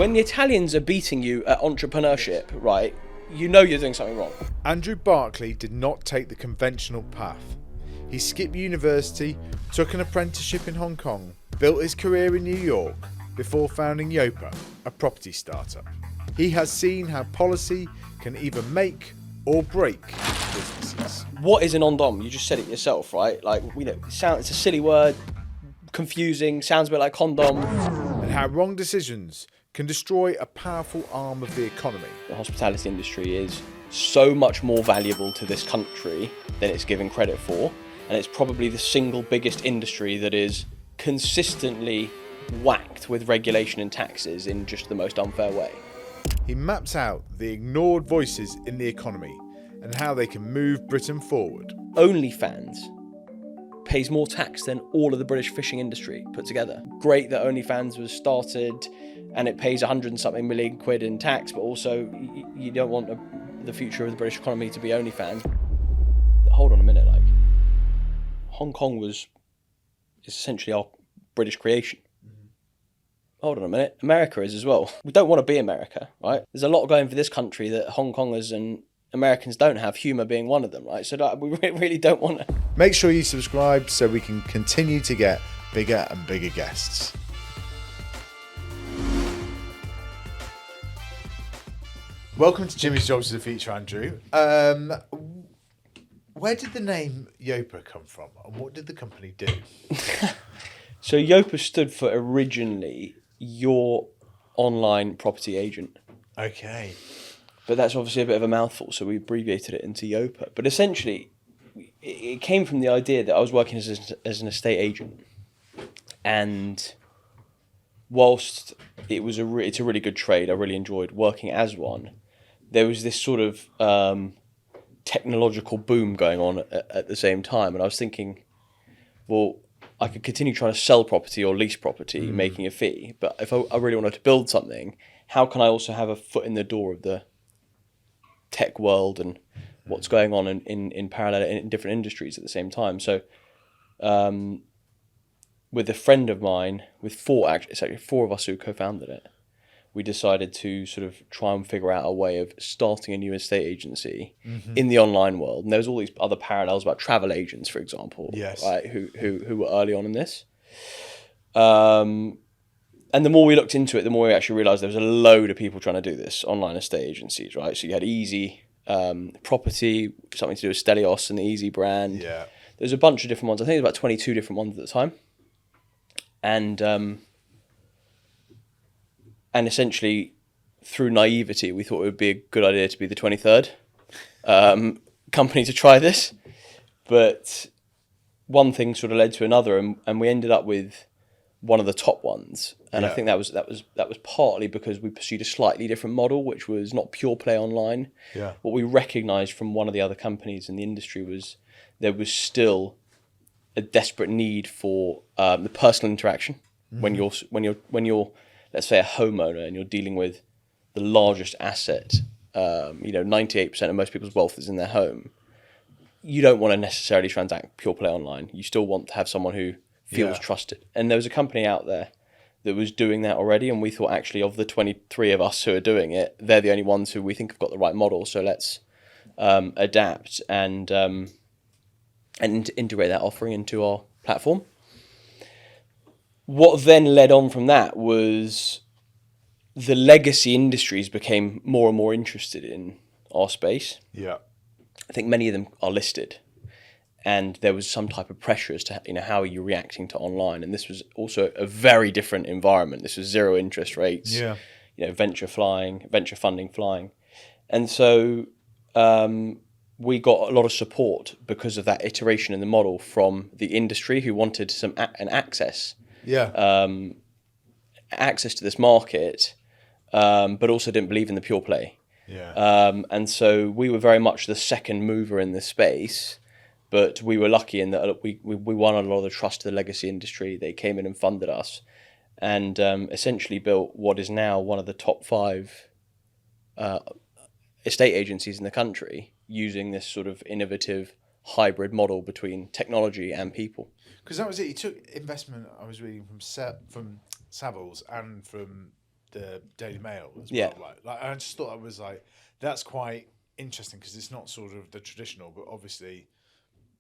When the Italians are beating you at entrepreneurship, right, you know you're doing something wrong. Andrew Barclay did not take the conventional path. He skipped university, took an apprenticeship in Hong Kong, built his career in New York before founding Yopa, a property startup. He has seen how policy can either make or break businesses. What is an ondom? You just said it yourself, right? Like, you know, it's a silly word, confusing, sounds a bit like condom. And how wrong decisions can destroy a powerful arm of the economy. The hospitality industry is so much more valuable to this country than it's given credit for, and it's probably the single biggest industry that is consistently whacked with regulation and taxes in just the most unfair way. He maps out the ignored voices in the economy and how they can move Britain forward. OnlyFans pays more tax than all of the British fishing industry put together. Great that OnlyFans was started and it pays 100 and something million quid in tax, but also you don't want the future of the British economy to be OnlyFans. Hold on a minute, like, Hong Kong is essentially our British creation. Hold on a minute, America is as well. We don't want to be America, right? There's a lot going for this country that Hong Kongers and Americans don't have, humour being one of them, right? So like, we really don't want to. Make sure you subscribe so we can continue to get bigger and bigger guests. Welcome to Jimmy's Jobs of the Future, Andrew. Where did the name Yopa come from and what did the company do? So Yopa stood for originally your online property agent. Okay. But that's obviously a bit of a mouthful, so we abbreviated it into Yopa. But essentially, it came from the idea that I was working as an estate agent. And whilst it's a really good trade, I really enjoyed working as one, there was this sort of technological boom going on at the same time. And I was thinking, well, I could continue trying to sell property or lease property, making a fee. But if I really wanted to build something, how can I also have a foot in the door of the tech world and what's going on in parallel in different industries at the same time? So with a friend of mine, it's actually four of us who co-founded it, we decided to sort of try and figure out a way of starting a new estate agency in the online world. And there was all these other parallels about travel agents, for example, yes, right, who were early on in this. And the more we looked into it, the more we actually realised there was a load of people trying to do this, online estate agencies, right? So you had Easy Property, something to do with Stelios and the Easy brand. Yeah. There's a bunch of different ones. I think there's about 22 different ones at the time. And essentially, through naivety, we thought it would be a good idea to be the 23rd company to try this. But one thing sort of led to another, and we ended up with one of the top ones. And I think that was partly because we pursued a slightly different model, which was not pure play online. Yeah. What we recognised from one of the other companies in the industry was there was still a desperate need for the personal interaction when you're let's say a homeowner and you're dealing with the largest asset. 98% of most people's wealth is in their home. You don't want to necessarily transact pure play online. You still want to have someone who feels trusted. And there was a company out there that was doing that already, and we thought actually of the 23 of us who are doing it, they're the only ones who we think have got the right model. So let's adapt and integrate that offering into our platform. What then led on from that was the legacy industries became more and more interested in our space. Yeah. I think many of them are listed, and there was some type of pressure as to how are you reacting to online. And this was also a very different environment. This was zero interest rates, venture funding flying. And so we got a lot of support because of that iteration in the model from the industry who wanted access to this market, but also didn't believe in the pure play. Yeah. And so we were very much the second mover in this space, but we were lucky in that we won a lot of the trust of the legacy industry. They came in and funded us, and essentially built what is now one of the top 5 estate agencies in the country, using this sort of innovative hybrid model between technology and people. Because that was it. You took investment, I was reading, from Savills and from the Daily Mail as Yeah. well. Like I just thought I was like, that's quite interesting because it's not sort of the traditional, but obviously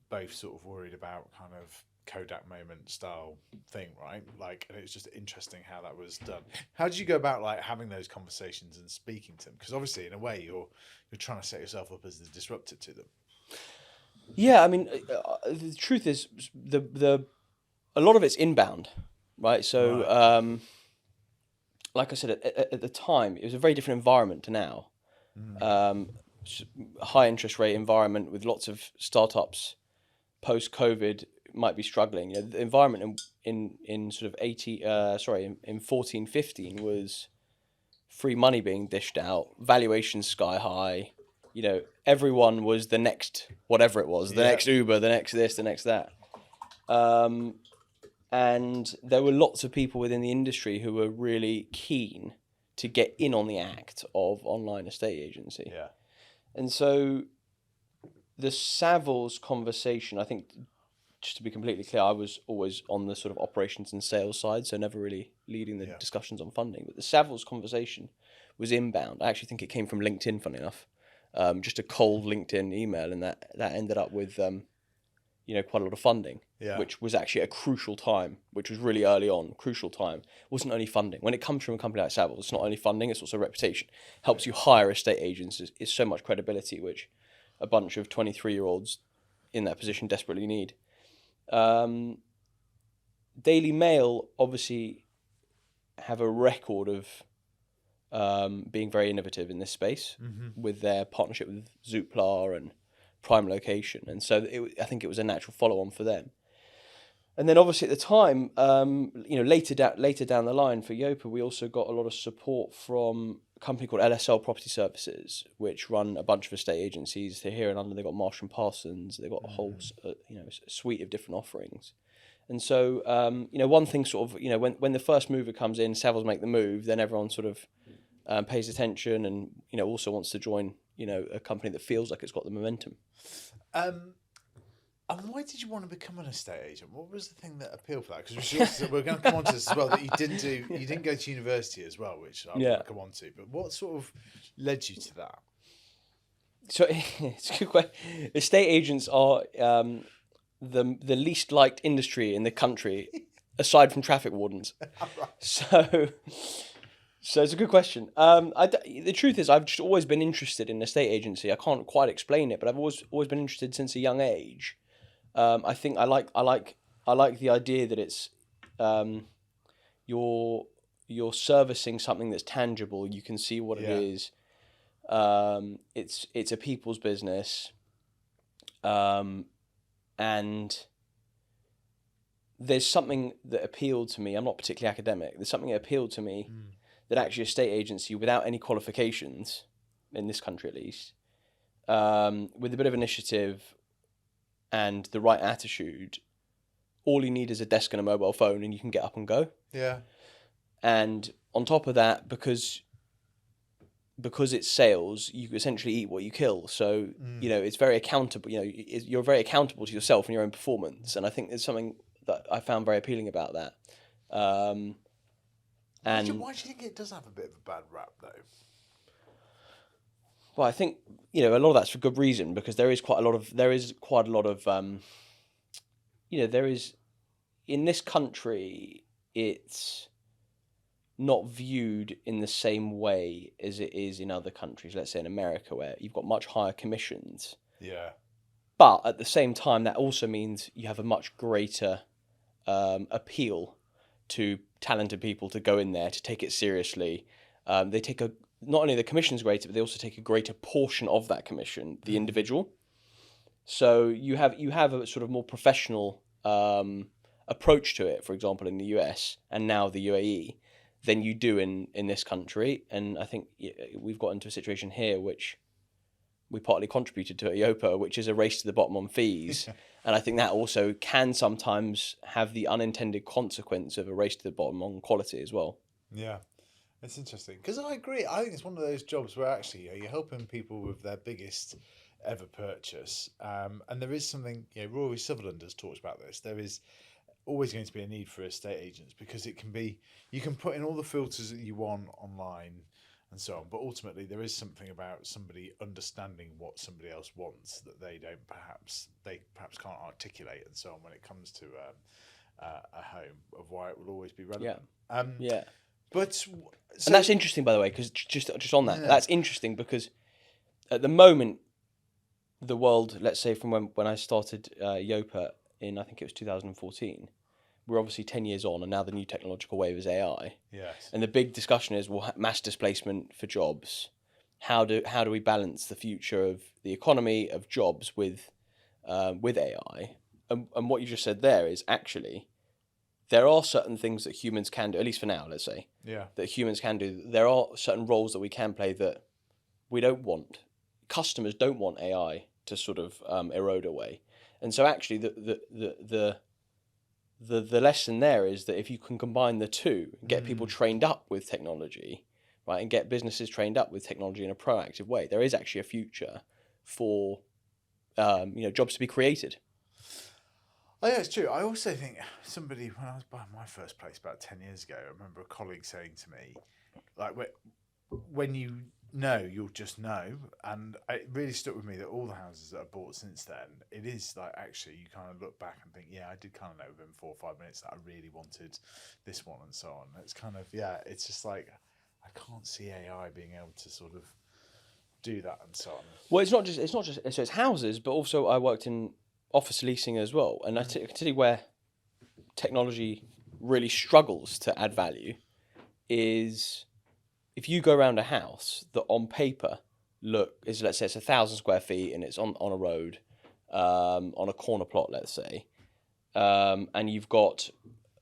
both sort of worried about kind of Kodak moment style thing, right? Like, and it's just interesting how that was done. How did you go about like having those conversations and speaking to them? Because obviously, in a way, you're trying to set yourself up as the disruptor to them. Yeah, I mean, the truth is, the a lot of it's inbound, right? So, Right. like I said, at the time, it was a very different environment to now. High interest rate environment with lots of startups post COVID might be struggling. You know, the environment in sort of in 14, 15 was free money being dished out, valuations sky high. You know, everyone was the next whatever it was, the Yeah. next Uber, the next this, the next that. And there were lots of people within the industry who were really keen to get in on the act of online estate agency. Yeah. And so the Savills conversation, I think, just to be completely clear, I was always on the sort of operations and sales side, so never really leading the discussions on funding. But the Savills conversation was inbound. I actually think it came from LinkedIn, funny enough. Just a cold LinkedIn email, and that ended up with quite a lot of funding, which was actually a crucial time, which was really early on, crucial time. It wasn't only funding. When it comes from a company like Savills, it's not only funding, it's also reputation. Helps you hire estate agents is so much credibility, which a bunch of 23-year-olds in that position desperately need. Daily Mail obviously have a record of being very innovative in this space with their partnership with Zoopla and prime location, and so I think it was a natural follow-on for them. And then obviously at the time, later down the line for Yopa, we also got a lot of support from a company called LSL Property Services, which run a bunch of estate agencies. They're here in London. They've got Marsh and Parsons. They've got a whole suite of different offerings. And so one thing sort of when the first mover comes in, Savills make the move, then everyone sort of pays attention and also wants to join a company that feels like it's got the momentum. And why did you want to become an estate agent? What was the thing that appealed for that? Because we're going to come on to this as well. That you didn't go to university as well, which I want to come on to. But what sort of led you to that? So it's a good question. Estate agents are the least liked industry in the country, aside from traffic wardens. So it's a good question. The truth is, I've just always been interested in estate agency. I can't quite explain it, but I've always been interested since a young age. I think I like the idea that it's you're servicing something that's tangible. You can see what it is. It's a people's business, and there's something that appealed to me. I'm not particularly academic. There's something that appealed to me that actually a estate agency without any qualifications, in this country at least, with a bit of initiative and the right attitude, all you need is a desk and a mobile phone and you can get up and go. Yeah. And on top of that, because it's sales, you essentially eat what you kill. So, it's very accountable. You're very accountable to yourself and your own performance. And I think there's something that I found very appealing about that. Why do you think it does have a bit of a bad rap, though? Well, I think a lot of that's for good reason, because there is quite a lot of in this country, it's not viewed in the same way as it is in other countries. Let's say in America, where you've got much higher commissions. Yeah. But at the same time, that also means you have a much greater appeal to talented people to go in there, to take it seriously. They take not only the commission's greater, but they also take a greater portion of that commission, the individual. So you have a sort of more professional approach to it, for example, in the US and now the UAE, than you do in this country. And I think we've got into a situation here which we partly contributed to at Yopa, which is a race to the bottom on fees. And I think that also can sometimes have the unintended consequence of a race to the bottom on quality as well. Yeah, it's interesting. Because I agree. I think it's one of those jobs where actually you're helping people with their biggest ever purchase. And there is something, Rory Sutherland has talked about this. There is always going to be a need for estate agents because you can put in all the filters that you want online and so on, but ultimately there is something about somebody understanding what somebody else wants that they perhaps can't articulate and so on when it comes to a home, of why it will always be relevant. Yeah. But and that's interesting, by the way, because just on that, Yeah. that's interesting because at the moment, the world, let's say from when I started Yopa in, I think it was 2014, we're obviously 10 years on, and now the new technological wave is AI. Yes. And the big discussion is, well, mass displacement for jobs. How do we balance the future of the economy of jobs with AI? And what you just said there is actually there are certain things that humans can do, at least for now, let's say, that humans can do. There are certain roles that we can play that we don't want. Customers don't want AI to sort of erode away. And so actually the lesson there is that if you can combine the two, get people trained up with technology, right, and get businesses trained up with technology in a proactive way, there is actually a future for jobs to be created. Oh yeah, it's true. I also think somebody, when I was buying my first place about 10 years ago, I remember a colleague saying to me, like, when you know, you'll just know. And it really stuck with me that all the houses that I've bought since then, it is like, actually, you kind of look back and think, yeah, I did kind of know within 4 or 5 minutes that I really wanted this one and so on. It's kind of, it's just like, I can't see AI being able to sort of do that and so on. Well, it's not just so it's houses, but also I worked in office leasing as well, and I can tell you where technology really struggles to add value is if you go around a house that on paper let's say it's 1,000 square feet and it's on a road, on a corner plot, let's say, and you've got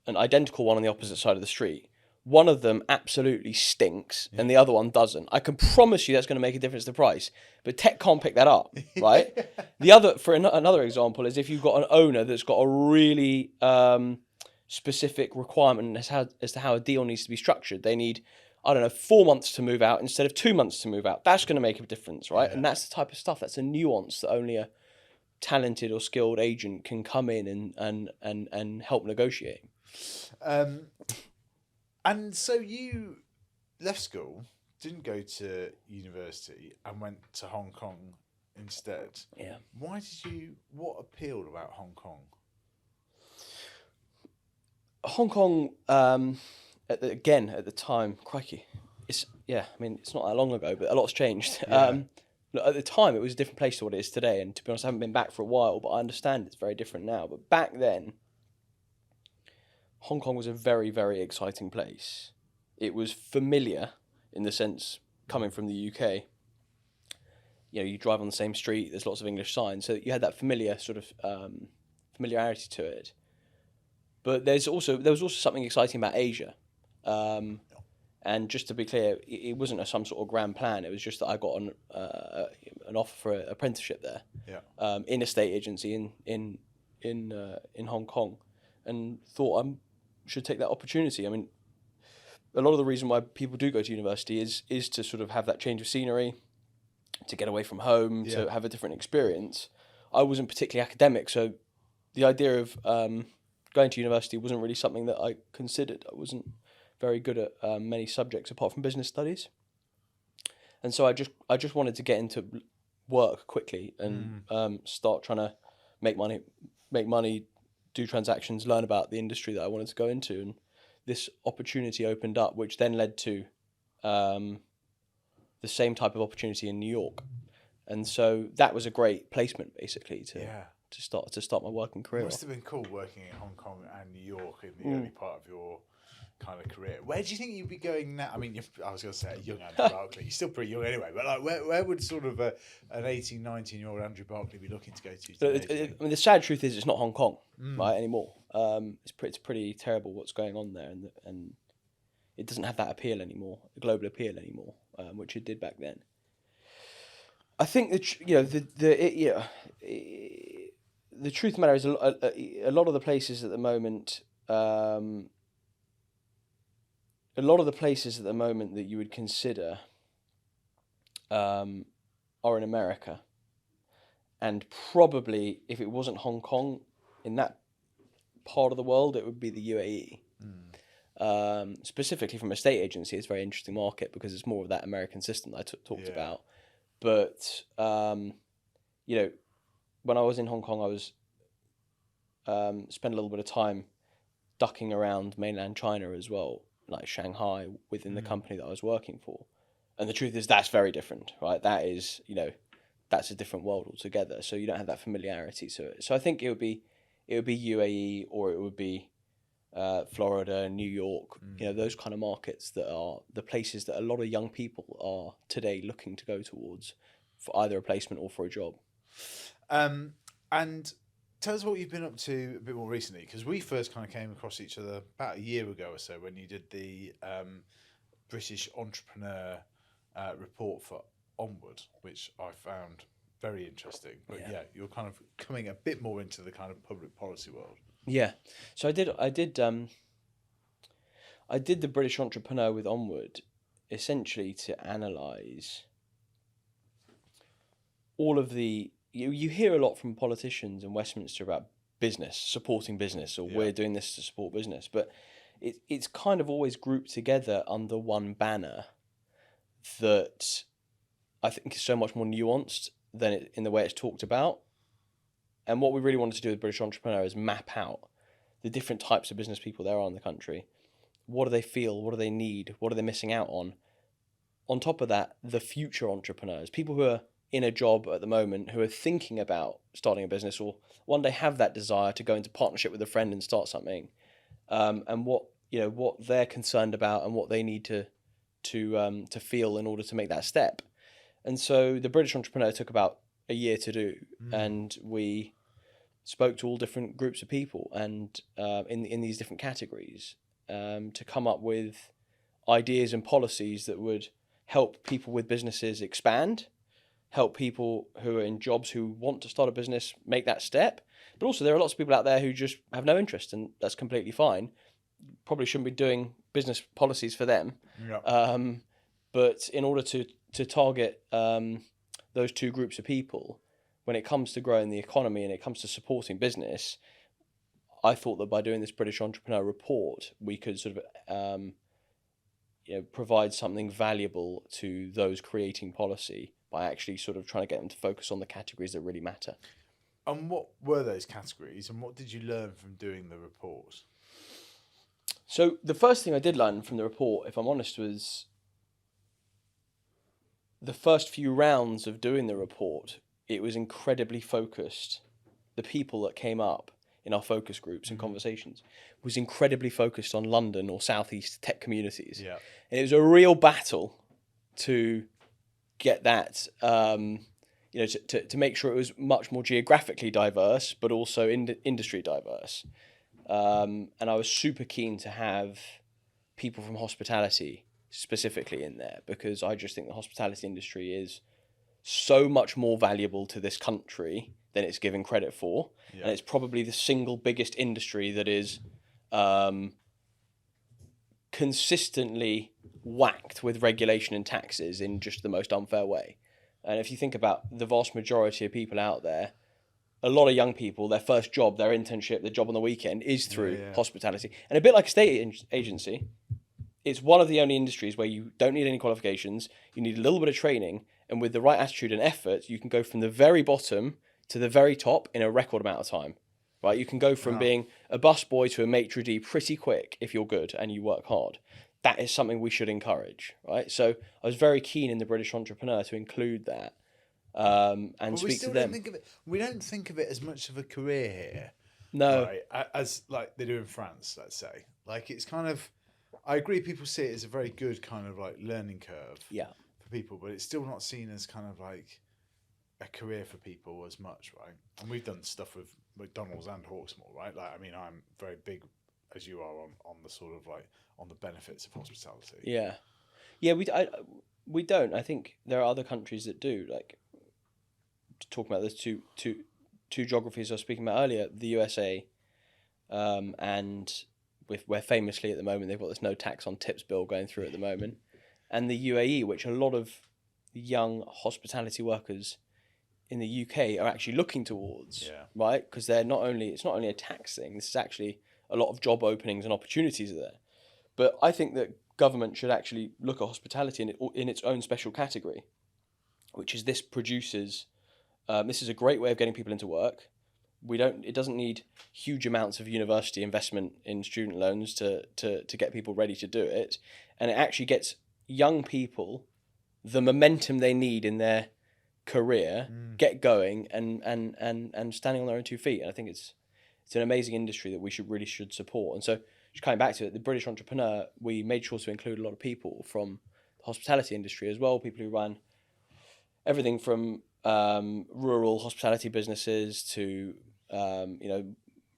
an identical one on the opposite side of the street. One of them absolutely stinks and the other one doesn't. I can promise you that's going to make a difference to price, but tech can't pick that up, right? The other, for another example, is if you've got an owner that's got a really specific requirement as to how a deal needs to be structured. They need, 4 months to move out instead of 2 months to move out. That's going to make a difference, right? Yeah. And that's the type of stuff, that's a nuance that only a talented or skilled agent can come in and help negotiate. And so you left school, didn't go to university, and went to Hong Kong instead. Yeah. What appealed about Hong Kong? Hong Kong, at the time, crikey, it's not that long ago, but a lot's changed. Yeah. At the time, it was a different place to what it is today, and to be honest, I haven't been back for a while, but I understand it's very different now. But back then, Hong Kong was a very, very exciting place. It was familiar in the sense, coming from the UK, you drive on the same street, there's lots of English signs, so you had that familiar sort of familiarity to it. But there was also something exciting about Asia. And just to be clear, it wasn't some sort of grand plan. It was just that I got an offer for an apprenticeship there, in a state agency in Hong Kong, and thought I should take that opportunity. I mean, a lot of the reason why people do go to university is to sort of have that change of scenery, to get away from home, to have a different experience. I wasn't particularly academic, so the idea of going to university wasn't really something that I considered. I wasn't very good at many subjects apart from business studies, and so I just wanted to get into work quickly and start trying to make money, do transactions, learn about the industry that I wanted to go into, and this opportunity opened up, which then led to the same type of opportunity in New York, and so that was a great placement basically to start my working career. It must have been cool working in Hong Kong and New York in the early part of your kind of career. Where do you think you'd be going now? I mean, I was going to say a young Andrew Barclay. You're still pretty young anyway, but like, where would sort of an 18, 19-year-old Andrew Barclay be looking to go to? I mean, the sad truth is it's not Hong Kong, right, anymore. It's pretty terrible what's going on there, and it doesn't have that appeal anymore, the global appeal anymore, which it did back then. I think the truth of the matter is a lot of the places at the moment. A lot of the places at the moment that you would consider are in America, and probably if it wasn't Hong Kong, in that part of the world, it would be the UAE. Specifically from a state agency, it's a very interesting market because it's more of that American system that I talked about. But, you know, when I was in Hong Kong, I was spent a little bit of time ducking around mainland China as well, like Shanghai, within the company that I was working for. And the truth is that's very different, right? That is, you know, that's a different world altogether. So you don't have that familiarity to it. So I think it would be UAE, or it would be Florida, New York, you know, those kind of markets that are the places that a lot of young people are today looking to go towards for either a placement or for a job. And tell us what you've been up to a bit more recently, because we first kind of came across each other about a year ago or so when you did the British Entrepreneur report for Onward, which I found very interesting. But yeah, you're kind of coming a bit more into the kind of public policy world. Yeah, so I did the British Entrepreneur with Onward, essentially to analyse all of the. You hear a lot from politicians in Westminster about business, supporting business, or we're doing this to support business, but it's kind of always grouped together under one banner that I think is so much more nuanced than in the way it's talked about. And what we really wanted to do with British Entrepreneur is map out the different types of business people there are in the country. What do they feel? What do they need? What are they missing out on? On top of that, the future entrepreneurs, people who are in a job at the moment, who are thinking about starting a business or one day have that desire to go into partnership with a friend and start something, and what they're concerned about and what they need to feel in order to make that step. And so the British Entrepreneur took about a year to do, and we spoke to all different groups of people and in these different categories to come up with ideas and policies that would help people with businesses expand, help people who are in jobs who want to start a business make that step. But also there are lots of people out there who just have no interest, and that's completely fine. Probably shouldn't be doing business policies for them. Yeah. But in order to target those two groups of people, when it comes to growing the economy and it comes to supporting business, I thought that by doing this British Entrepreneur report, we could sort of provide something valuable to those creating policy by actually sort of trying to get them to focus on the categories that really matter. And what were those categories, and what did you learn from doing the report? So the first thing I did learn from the report, if I'm honest, was the first few rounds of doing the report. It was incredibly focused. The people that came up in our focus groups and conversations was incredibly focused on London or Southeast tech communities. Yeah. And it was a real battle to get that, to make sure it was much more geographically diverse, but also industry diverse. And I was super keen to have people from hospitality specifically in there, because I just think the hospitality industry is so much more valuable to this country than it's given credit for. Yeah. And it's probably the single biggest industry that is consistently whacked with regulation and taxes in just the most unfair way. And if you think about the vast majority of people out there, a lot of young people, their first job, their internship, their job on the weekend is through hospitality. And a bit like a state agency, it's one of the only industries where you don't need any qualifications, you need a little bit of training, and with the right attitude and effort, you can go from the very bottom to the very top in a record amount of time. Right? You can go from being a busboy to a maitre d' pretty quick if you're good and you work hard. That is something we should encourage, right? So I was very keen in the British Entrepreneur to include that and speak to them. We don't think of it as much of a career here. No. Right? As like they do in France, let's say. Like it's kind of, I agree, people see it as a very good kind of like learning curve for people, but it's still not seen as kind of like a career for people as much, right? And we've done stuff with McDonald's and Hawksmoor, right? Like, I mean, I'm very big, as you are, on the sort of like on the benefits of hospitality. Yeah, we don't. I think there are other countries that do. Like talking about those two geographies I was speaking about earlier, the USA, and where famously at the moment they've got this no tax on tips bill going through at the moment, and the UAE, which a lot of young hospitality workers in the UK are actually looking towards, right? Because it's not only a tax thing. This is actually a lot of job openings and opportunities are there. But I think that government should actually look at hospitality in its own special category, which is this produces. This is a great way of getting people into work. It doesn't need huge amounts of university investment in student loans to get people ready to do it, and it actually gets young people the momentum they need in their career, get going and standing on their own 2 feet. And I think it's an amazing industry that we should support. And so, just coming back to it, the British Entrepreneur, we made sure to include a lot of people from the hospitality industry as well, people who ran everything from rural hospitality businesses to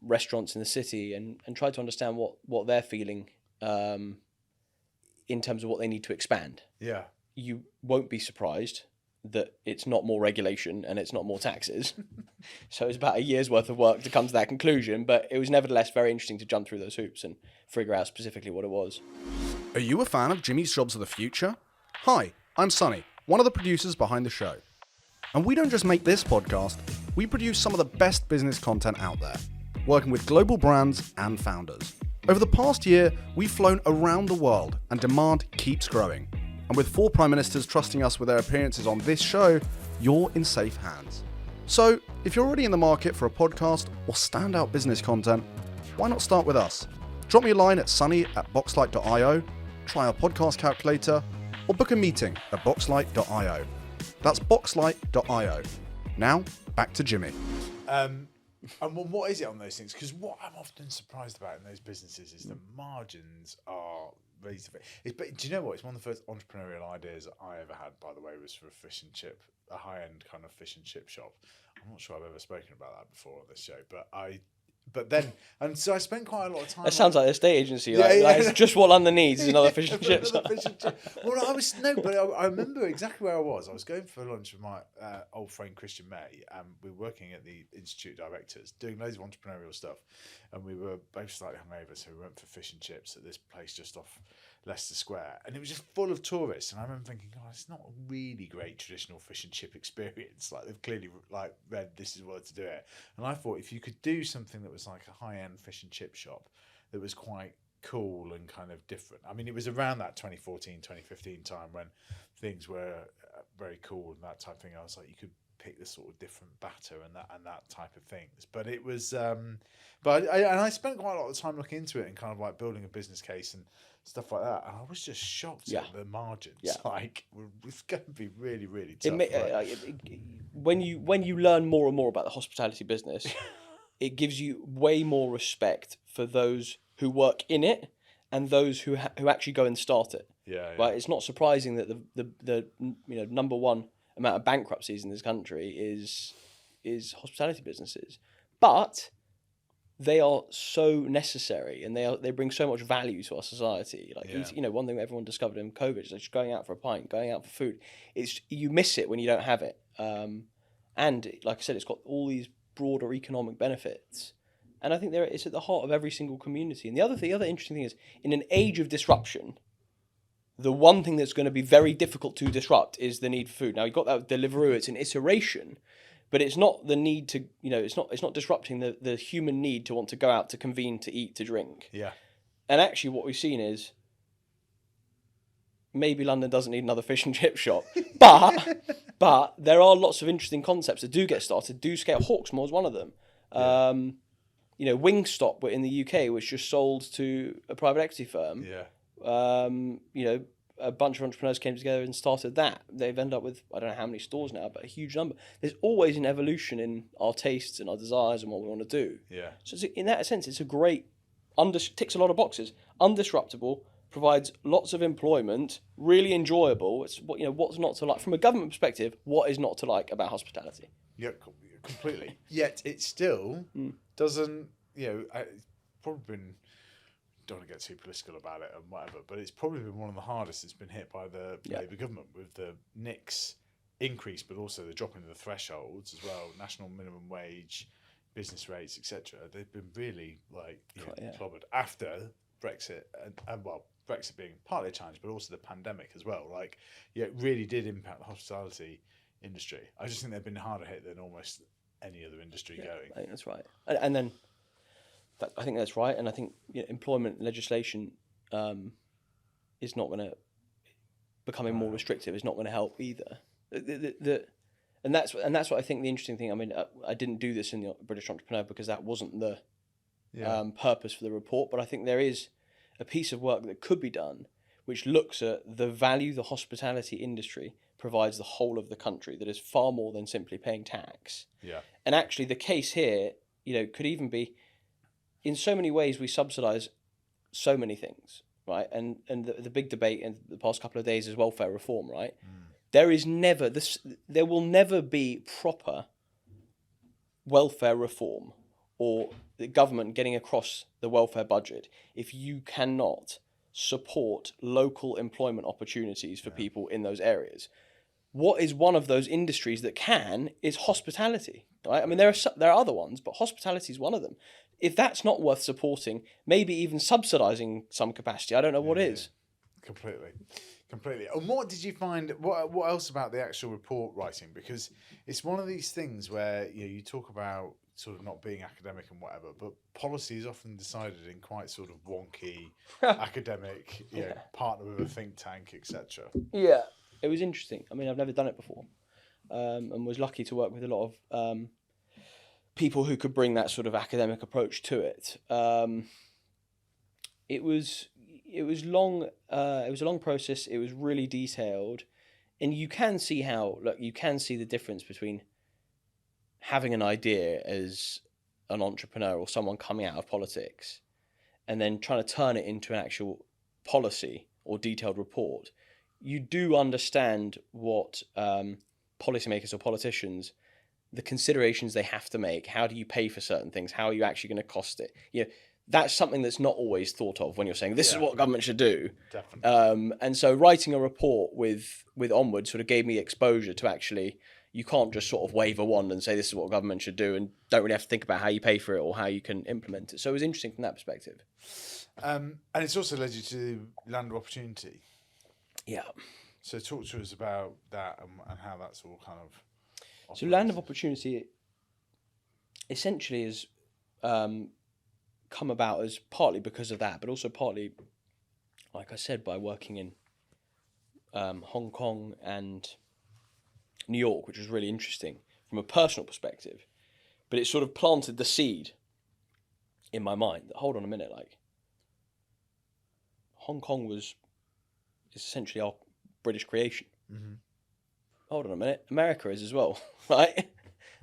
restaurants in the city, and try to understand what they're feeling in terms of what they need to expand. Yeah. You won't be surprised that it's not more regulation and it's not more taxes. So it's about a year's worth of work to come to that conclusion, but it was nevertheless very interesting to jump through those hoops and figure out specifically what it was. Are you a fan of Jimmy's Jobs of the Future? Hi, I'm Sonny, one of the producers behind the show. And we don't just make this podcast, we produce some of the best business content out there, working with global brands and founders. Over the past year, we've flown around the world and demand keeps growing. And with 4 Prime Ministers trusting us with their appearances on this show, you're in safe hands. So, if you're already in the market for a podcast or standout business content, why not start with us? Drop me a line at sunny@boxlight.io, try our podcast calculator, or book a meeting at boxlight.io. That's boxlight.io. Now, back to Jimmy. And what is it on those things? Because what I'm often surprised about in those businesses is the margins are reasonable. But do you know what? It's one of the first entrepreneurial ideas I ever had, by the way, was for a high-end kind of fish and chip shop. I'm not sure I've ever spoken about that before on this show, so I spent quite a lot of time. That sounds like an estate agency. It's just what London needs is another fish and chips. Well, I remember exactly where I was. I was going for lunch with my old friend Christian May, and we were working at the Institute of Directors, doing loads of entrepreneurial stuff, and we were both slightly hungover, so we went for fish and chips at this place just off Leicester Square, and it was just full of tourists. And I remember thinking, "God, it's not a really great traditional fish and chip experience. Like they've clearly read this is what to do it." And I thought if you could do something that was like a high-end fish and chip shop that was quite cool and kind of different. I mean, it was around that 2014, 2015 time when things were very cool and that type of thing. I was like, you could pick the sort of different batter and that type of things. But it was, I spent quite a lot of time looking into it and kind of like building a business case and stuff like that. And I was just shocked at the margins. Yeah. Like, it's going to be really, really tough. When you learn more and more about the hospitality business, it gives you way more respect for those who work in it and those who actually go and start it. Yeah. Right. It's not surprising that the number one amount of bankruptcies in this country is hospitality businesses, but they are so necessary and they bring so much value to our society. One thing that everyone discovered in COVID is just going out for a pint, going out for food. You miss it when you don't have it. And like I said, it's got all these broader economic benefits. And I think it's at the heart of every single community. And the other interesting thing is, in an age of disruption, the one thing that's going to be very difficult to disrupt is the need for food. Now, you've got that with Deliveroo, it's an iteration, but it's not the need to, it's not disrupting the human need to want to go out, to convene, to eat, to drink. Yeah. And actually what we've seen is maybe London doesn't need another fish and chip shop, but there are lots of interesting concepts that do get started, do scale. Hawksmoor is one of them. Yeah. Wingstop in the UK was just sold to a private equity firm. Yeah. A bunch of entrepreneurs came together and started that. They've ended up with, I don't know how many stores now, but a huge number. There's always an evolution in our tastes and our desires and what we want to do. Yeah. So in that sense, it's a great, ticks a lot of boxes. Undisruptable, provides lots of employment, really enjoyable. It's what's not to like from a government perspective. What is not to like about hospitality? Yeah, completely. Yet it still doesn't. It's probably been. Don't want to get too political about it and whatever, but it's probably been one of the hardest it's been hit by the Labour government with the NICs increase, but also the dropping of the thresholds as well, national minimum wage, business rates, etc. They've been really clobbered after Brexit and Brexit being partly a challenge, but also the pandemic as well. It really did impact the hospitality industry. I just think they've been harder hit than almost any other industry going. I think that's right. And then I think that's right. And I think employment legislation is not going to becoming more restrictive. Is not going to help either. And that's what I think the interesting thing. I mean, I didn't do this in the British Entrepreneur because that wasn't the purpose for the report. But I think there is a piece of work that could be done, which looks at the value the hospitality industry provides the whole of the country. That is far more than simply paying tax. Yeah. And actually, the case here, could even be, in so many ways, we subsidise so many things, right? And the big debate in the past couple of days is welfare reform, right? There will never be proper welfare reform or the government getting across the welfare budget if you cannot support local employment opportunities for people in those areas. What is one of those industries that can is hospitality, right? I mean, there are other ones, but hospitality is one of them. If that's not worth supporting, maybe even subsidising some capacity, I don't know what is. Completely. And what did you find? What else about the actual report writing? Because it's one of these things where you talk about sort of not being academic and whatever, but policy is often decided in quite sort of wonky, academic, partner with a think tank, etc. Yeah, it was interesting. I mean, I've never done it before, and was lucky to work with a lot of people who could bring that sort of academic approach to it. It was long. It was a long process. It was really detailed, and you can see the difference between having an idea as an entrepreneur or someone coming out of politics, and then trying to turn it into an actual policy or detailed report. You do understand what policymakers or politicians, the considerations they have to make. How do you pay for certain things? How are you actually going to cost it? That's something that's not always thought of when you're saying this is what government should do. Definitely. And so writing a report with Onward sort of gave me exposure to actually, you can't just sort of wave a wand and say this is what government should do and don't really have to think about how you pay for it or how you can implement it. So it was interesting from that perspective. And it's also led you to Land of Opportunity. Yeah. So talk to us about that and how that's all kind of operates. So Land of Opportunity essentially is come about as partly because of that, but also partly, like I said, by working in Hong Kong and New York, which was really interesting from a personal perspective. But it sort of planted the seed in my mind that, hold on a minute, like, Hong Kong is essentially our British creation. Mm-hmm. Hold on a minute, America is as well, right?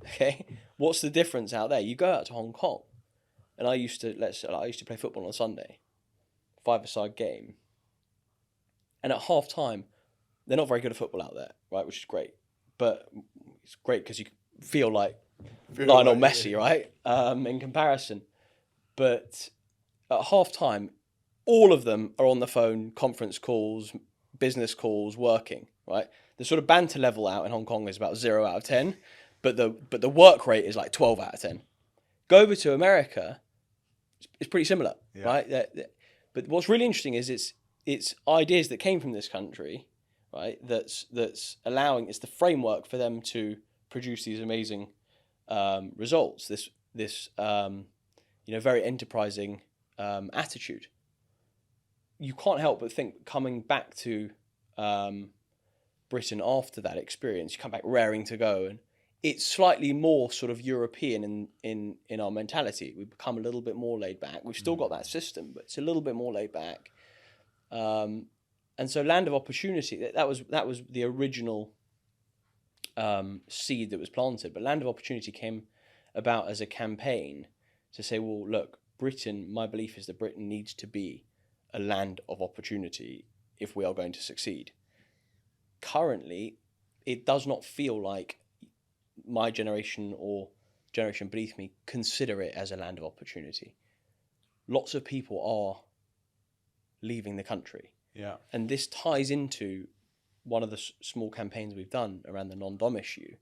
Okay, what's the difference out there? You go out to Hong Kong, and I used to play football on a Sunday, 5-a-side game, and at half time, they're not very good at football out there, right? Which is great, but it's great because you feel like Lionel Messi, right? In comparison, but at half time, all of them are on the phone, conference calls, business calls, working, right? The sort of banter level out in Hong Kong is about 0 out of 10, but the work rate is like 12 out of 10. Go over to America, it's pretty similar, right? But what's really interesting is it's ideas that came from this country, right? That's allowing, it's the framework for them to produce these amazing results. This very enterprising attitude. You can't help but think, coming back to Britain after that experience, you come back raring to go, and it's slightly more sort of European in our mentality. We've become a little bit more laid back. We've still got that system, but it's a little bit more laid back. And so Land of Opportunity, that was the original seed that was planted. But Land of Opportunity came about as a campaign to say, well, look, Britain, my belief is that Britain needs to be a land of opportunity if we are going to succeed. Currently, it does not feel like my generation or generation beneath me consider it as a land of opportunity. Lots of people are leaving the country. Yeah. And this ties into one of the small campaigns we've done around the non-dom issue,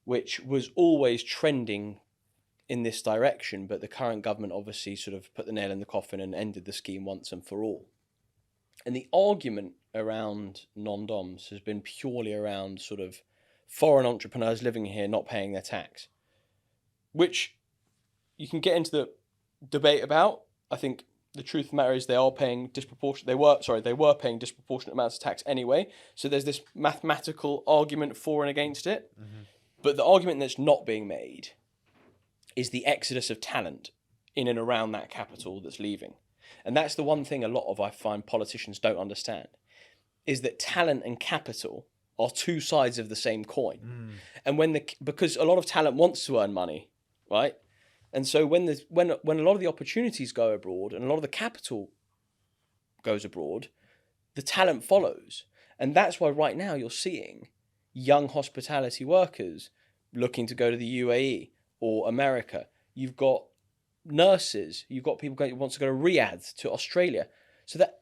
which was always trending in this direction, but the current government obviously sort of put the nail in the coffin and ended the scheme once and for all. And the argument around non-doms has been purely around sort of foreign entrepreneurs living here not paying their tax, which you can get into the debate about. I think the truth of the matter is they were paying disproportionate amounts of tax anyway. So there's this mathematical argument for and against it. Mm-hmm. But the argument that's not being made is the exodus of talent in and around that capital that's leaving. And that's the one thing a lot of, I find, politicians don't understand, is that talent and capital are two sides of the same coin. And because a lot of talent wants to earn money, right? And so when a lot of the opportunities go abroad and a lot of the capital goes abroad, the talent follows. And that's why right now you're seeing young hospitality workers looking to go to the UAE or America. You've got nurses, you've got people who want to go to Riyadh, to Australia. So that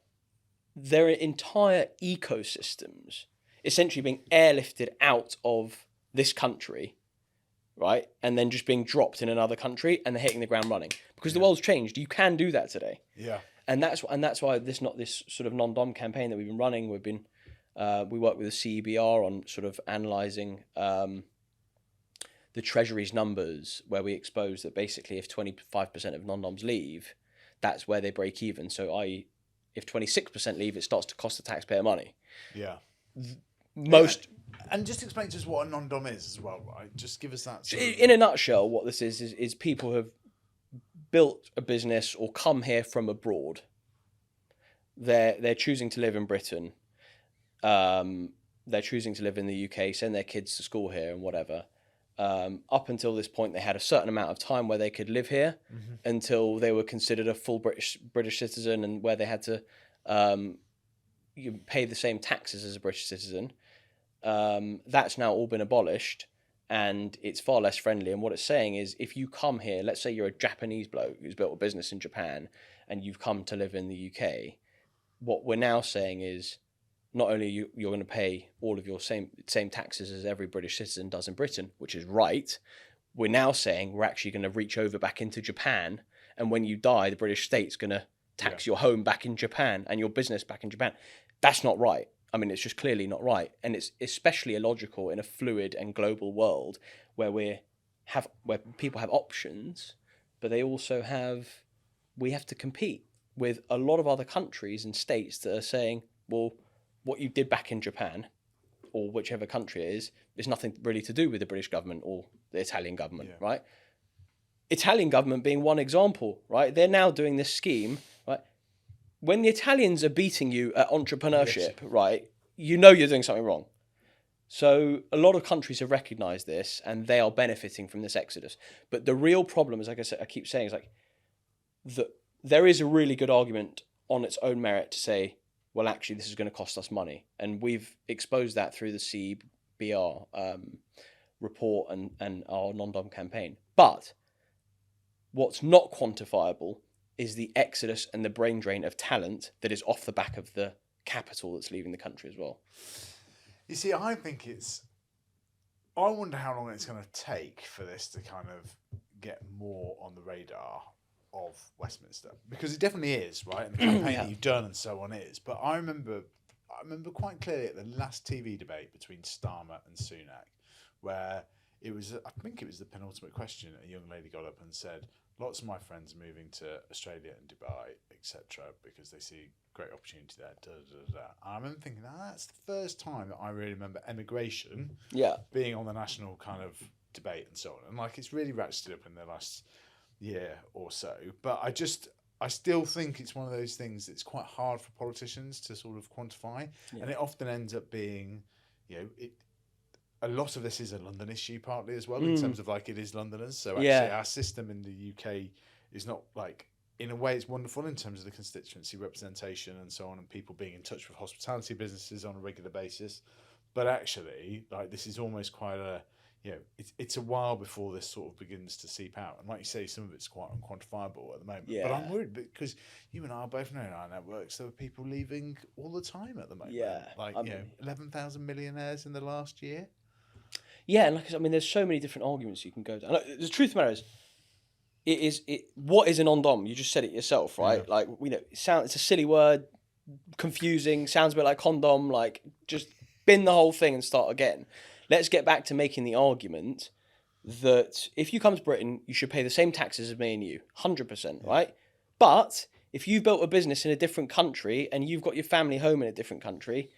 their entire ecosystems essentially being airlifted out of this country, right? And then just being dropped in another country and they're hitting the ground running. Because the world's changed. You can do that today. Yeah. And that's why this sort of non-dom campaign that we've been running. We work with the CEBR on sort of analysing the Treasury's numbers, where we expose that basically if 25% of non-doms leave, that's where they break even. So i.e., if 26% leave, it starts to cost the taxpayer money. Yeah. And just explain to us what a non-dom is as well, right? Just give us that. In a nutshell, what this is people who have built a business or come here from abroad. They're choosing to live in Britain. They're choosing to live in the UK, send their kids to school here and whatever. Up until this point, they had a certain amount of time where they could live here until they were considered a full British citizen, and where they had to pay the same taxes as a British citizen. That's now all been abolished, and it's far less friendly. And what it's saying is, if you come here, let's say you're a Japanese bloke who's built a business in Japan, and you've come to live in the UK, what we're now saying is, not only you're going to pay all of your same taxes as every British citizen does in Britain, which is right, we're now saying we're actually going to reach over back into Japan, and when you die, the British state's going to tax your home back in Japan and your business back in Japan. That's not right. I mean, it's just clearly not right. And it's especially illogical in a fluid and global world where where people have options, but they also we have to compete with a lot of other countries and states that are saying, well, what you did back in Japan or whichever country it is nothing really to do with the British government or the Italian government, right? Italian government being one example, right? They're now doing this scheme, right? When the Italians are beating you at entrepreneurship, right, you know you're doing something wrong. So a lot of countries have recognised this and they are benefiting from this exodus. But the real problem is, like I said, I keep saying, is like there is a really good argument on its own merit to say, well, actually, this is going to cost us money. And we've exposed that through the CBR report and our non-dom campaign. But what's not quantifiable is the exodus and the brain drain of talent that is off the back of the capital that's leaving the country as well. You see, I wonder how long it's going to take for this to kind of get more on the radar of Westminster, because it definitely is, right? And the campaign that you've done and so on is. But I remember quite clearly at the last TV debate between Starmer and Sunak, where I think it was the penultimate question. A young lady got up and said, "Lots of my friends are moving to Australia and Dubai, etc., because they see great opportunity there." I remember thinking, that's the first time that I really remember emigration being on the national kind of debate and so on. And like, it's really ratcheted up in the last year or so. But I still think it's one of those things that's quite hard for politicians to sort of quantify. Yeah. And it often ends up being, a lot of this is a London issue partly as well, in terms of like, it is Londoners. So actually our system in the UK is not like, in a way it's wonderful in terms of the constituency representation and so on, and people being in touch with hospitality businesses on a regular basis. But actually, like, this is almost quite it's a while before this sort of begins to seep out. And like you say, some of it's quite unquantifiable at the moment. Yeah. But I'm worried because you and I both know in our networks there are people leaving all the time at the moment. Yeah. Like, 11,000 millionaires in the last year. Yeah, and there's so many different arguments you can go down. Like, the truth of the matter is, what is an on-dom? You just said it yourself, right? Yeah. Like, it's a silly word, confusing, sounds a bit like condom, like, just bin the whole thing and start again. let's get back to making the argument that if you come to Britain, you should pay the same taxes as me and you, 100%, right? But if you've built a business in a different country and you've got your family home in a different country,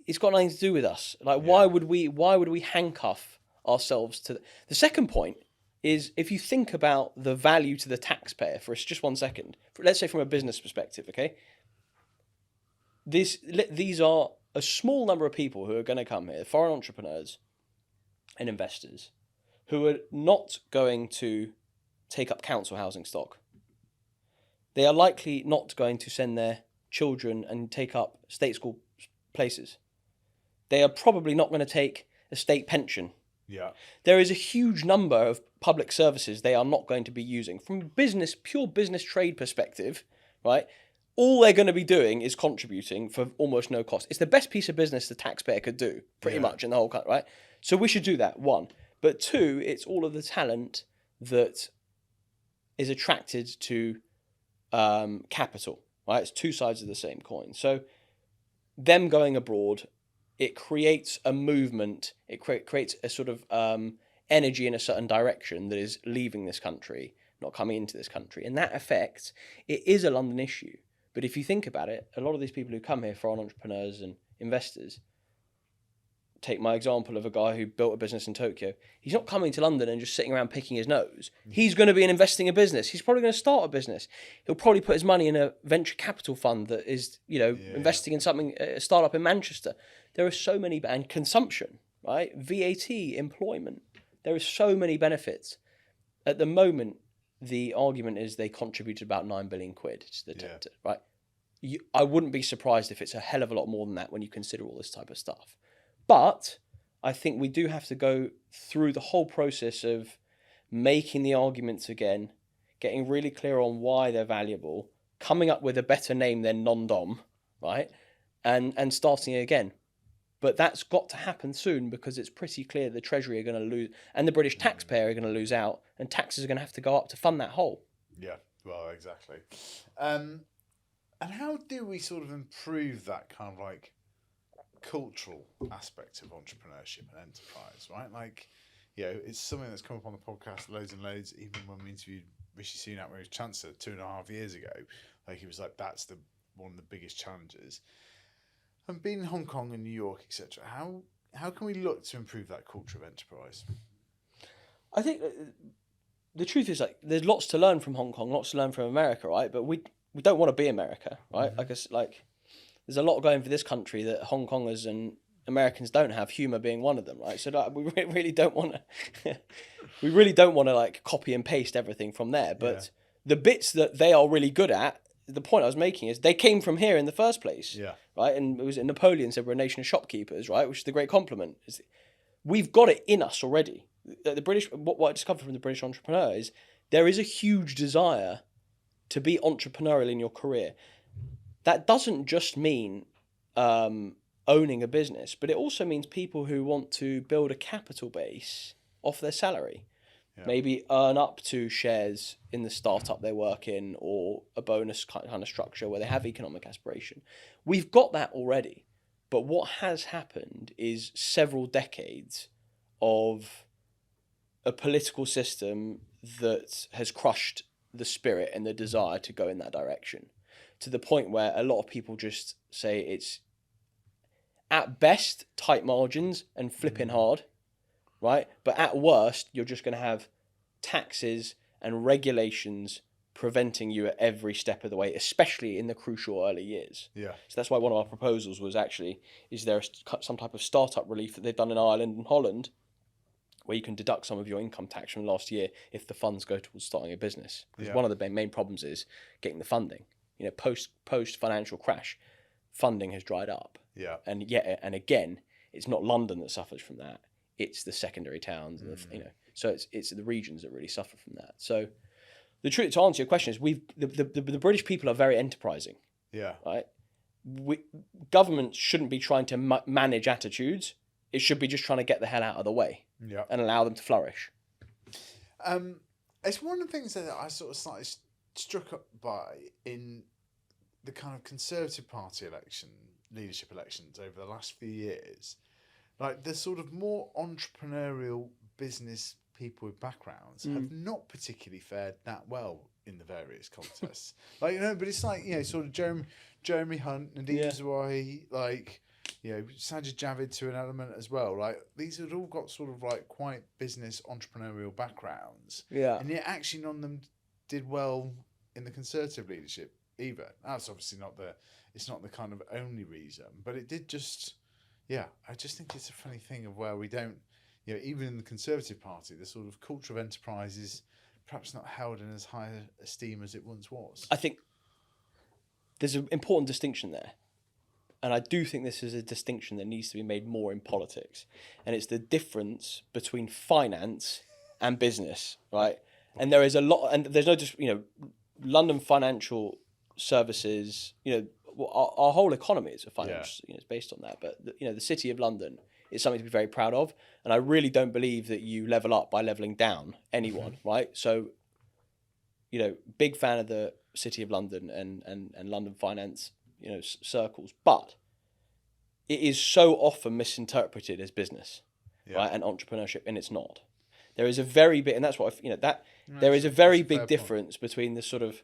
it's got nothing to do with us. Like, why would we handcuff ourselves to the second point is, if you think about the value to the taxpayer for us, just 1 second, let's say from a business perspective, okay? These are a small number of people who are going to come here, foreign entrepreneurs and investors, who are not going to take up council housing stock. They are likely not going to send their children and take up state school places. They are probably not going to take a state pension. Yeah. There is a huge number of public services they are not going to be using. From a pure business trade perspective, right? All they're going to be doing is contributing for almost no cost. It's the best piece of business the taxpayer could do, pretty much, in the whole country, right? So we should do that, one. But two, it's all of the talent that is attracted to capital, right? It's two sides of the same coin. So them going abroad, it creates a movement. It creates a sort of energy in a certain direction that is leaving this country, not coming into this country. And that affects, it is a London issue. But if you think about it, a lot of these people who come here, foreign entrepreneurs and investors, take my example of a guy who built a business in Tokyo. He's not coming to London and just sitting around picking his nose. He's going to be investing in a business. He's probably going to start a business. He'll probably put his money in a venture capital fund that is, investing in something, a startup in Manchester. There are so many, and consumption, right? VAT, employment. There are so many benefits. At the moment, the argument is they contributed about 9 billion quid to the sector, right? I wouldn't be surprised if it's a hell of a lot more than that when you consider all this type of stuff. But I think we do have to go through the whole process of making the arguments again, getting really clear on why they're valuable, coming up with a better name than non-dom, right? And starting again. But that's got to happen soon, because it's pretty clear the Treasury are going to lose, and the British taxpayer are going to lose out, and taxes are going to have to go up to fund that hole. Yeah, well, exactly. And how do we sort of improve that kind of like cultural aspect of entrepreneurship and enterprise, right? Like, it's something that's come up on the podcast loads and loads, even when we interviewed Rishi Sunak when he was Chancellor 2.5 years ago. Like, he was like, that's one of the biggest challenges. And being in Hong Kong and New York, etc., how can we look to improve that culture of enterprise? I think the truth is, like, there's lots to learn from Hong Kong, lots to learn from America, right? But we don't want to be America, right? Mm-hmm. I guess, like, there's a lot going for this country that Hong Kongers and Americans don't have, humour being one of them, right? So like, we really don't want to, like, copy and paste everything from there. But the bits that they are really good at, the point I was making is they came from here in the first place, right? And it was Napoleon said we're a nation of shopkeepers, right? Which is the great compliment. We've got it in us already. The British, what I discovered from the British entrepreneur is there is a huge desire to be entrepreneurial in your career. That doesn't just mean owning a business, but it also means people who want to build a capital base off their salary. Yeah. Maybe earn up to shares in the startup they work in, or a bonus kind of structure where they have economic aspiration. We've got that already. But what has happened is several decades of a political system that has crushed the spirit and the desire to go in that direction, to the point where a lot of people just say it's at best tight margins and flipping hard, right? But at worst, you're just going to have taxes and regulations preventing you at every step of the way, especially in the crucial early years. Yeah. So that's why one of our proposals was actually, is there some type of startup relief that they've done in Ireland and Holland, where you can deduct some of your income tax from last year if the funds go towards starting a business. Because one of the main problems is getting the funding. Post financial crash, funding has dried up. Yeah. And again, it's not London that suffers from that. It's the secondary towns, and so it's the regions that really suffer from that. So the truth, to answer your question, is the British people are very enterprising. Yeah. Right. Governments shouldn't be trying to manage attitudes. It should be just trying to get the hell out of the way. Yeah. And allow them to flourish. It's one of the things that I sort of slightly struck up by in the kind of Conservative Party leadership elections over the last few years, like the sort of more entrepreneurial business people with backgrounds have not particularly fared that well in the various contests. Like, but it's like, sort of Jeremy Hunt, Nadeem Zawahiri, like, Sajid Javid to an element as well. Like, these had all got sort of like quite business entrepreneurial backgrounds. Yeah. And yet actually none of them did well in the Conservative leadership either. That's obviously it's not the kind of only reason, but it did just, I just think it's a funny thing of where we don't, even in the Conservative Party, the sort of culture of enterprise is perhaps not held in as high esteem as it once was. I think there's an important distinction there. And I do think this is a distinction that needs to be made more in politics. And it's the difference between finance and business, right? And there is a lot, and there's no just, London financial services, our whole economy is a financial, it's based on that. But, the City of London is something to be very proud of. And I really don't believe that you level up by leveling down anyone, right? So, big fan of the City of London and London finance, circles, but it is so often misinterpreted as business, right, and entrepreneurship, and it's not. There is a very big, and that's what there is a very big difference between the sort of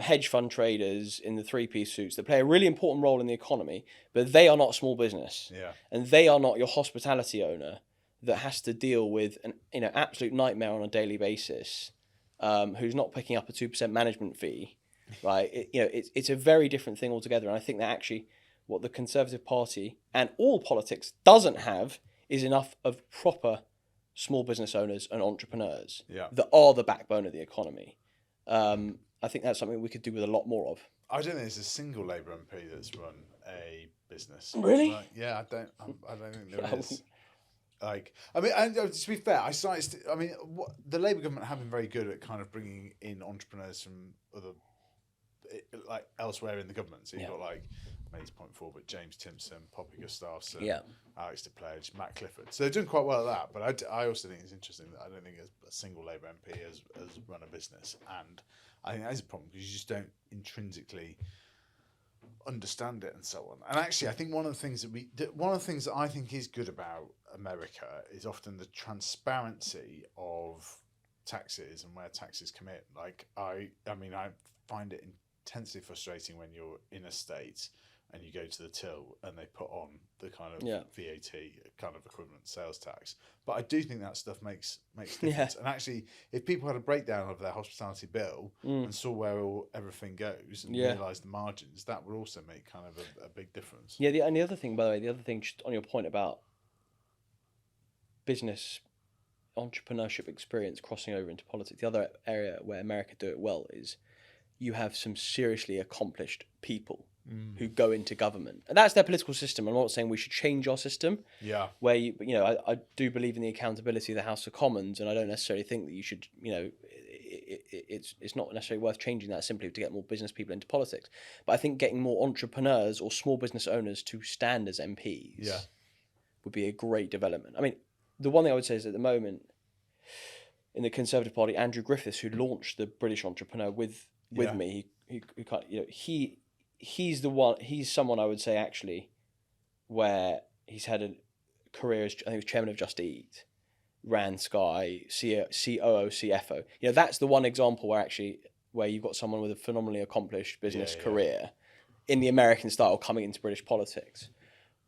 hedge fund traders in the three-piece suits that play a really important role in the economy, but they are not small business, and they are not your hospitality owner that has to deal with an absolute nightmare on a daily basis, who's not picking up a 2% management fee. Right, it's a very different thing altogether, and I think that actually what the Conservative Party and all politics doesn't have is enough of proper small business owners and entrepreneurs that are the backbone of the economy. I think that's something we could do with a lot more of. I don't think there's a single Labour MP that's run a business. Really? Like, I don't think there is. Like, I mean, and to be fair, the Labour government have been very good at kind of bringing in entrepreneurs from other, like elsewhere in the government. So you've got like, I made this point before, but James Timpson, Poppy Gustafson, Alex de Pledge, Matt Clifford. So they're doing quite well at that. But I also think it's interesting that I don't think a single Labour MP has run a business, and I think that is a problem because you just don't intrinsically understand it and so on. And actually, I think one of the things that I think is good about America is often the transparency of taxes and where taxes come in. Like I find it intensely frustrating when you're in a state and you go to the till and they put on the kind of VAT kind of equivalent sales tax. But I do think that stuff makes difference. And actually, if people had a breakdown of their hospitality bill and saw where everything goes and realised the margins, that would also make kind of a big difference. Yeah, and the other thing, by the way, just on your point about business entrepreneurship experience crossing over into politics, the other area where America do it well is you have some seriously accomplished people who go into government, and that's their political system. I'm not saying we should change our system. Where I do believe in the accountability of the House of Commons, and I don't necessarily think that you should. It's not necessarily worth changing that simply to get more business people into politics. But I think getting more entrepreneurs or small business owners to stand as MPs would be a great development. I mean, the one thing I would say is at the moment in the Conservative Party, Andrew Griffiths, who launched the British Entrepreneur with me, he's the one. He's someone I would say actually, where he's had a career as I think he was chairman of Just Eat, ran Sky, COO, CFO. That's the one example where you've got someone with a phenomenally accomplished business career in the American style coming into British politics.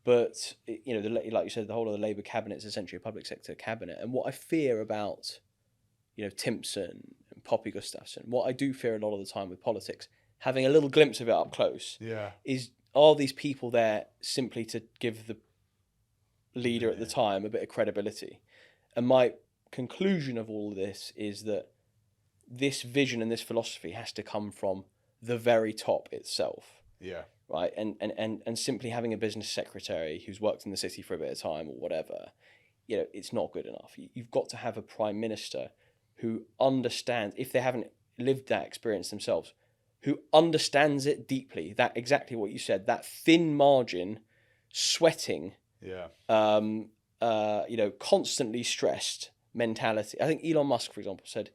But like you said, the whole of the Labour cabinet is essentially a public sector cabinet. And what I fear about Timpson and Poppy Gustafson, what I do fear a lot of the time with politics, having a little glimpse of it up close, is are these people there simply to give the leader at the time a bit of credibility? And my conclusion of all of this is that this vision and this philosophy has to come from the very top itself. Right. And simply having a business secretary who's worked in the city for a bit of time or whatever, it's not good enough. You've got to have a prime minister who understands, if they haven't lived that experience themselves, who understands it deeply, that exactly what you said, that thin margin, sweating, constantly stressed mentality. I think Elon Musk, for example, said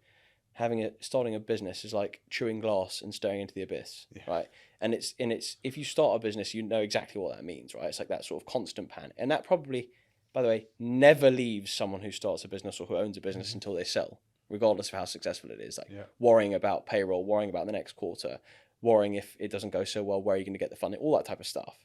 starting a business is like chewing glass and staring into the abyss, right? And it's if you start a business, you know exactly what that means, right? It's like that sort of constant panic, and that probably by the way, never leaves someone who starts a business or who owns a business until they sell, regardless of how successful it is. Like worrying about payroll, worrying about the next quarter, worrying if it doesn't go so well, where are you going to get the funding, all that type of stuff.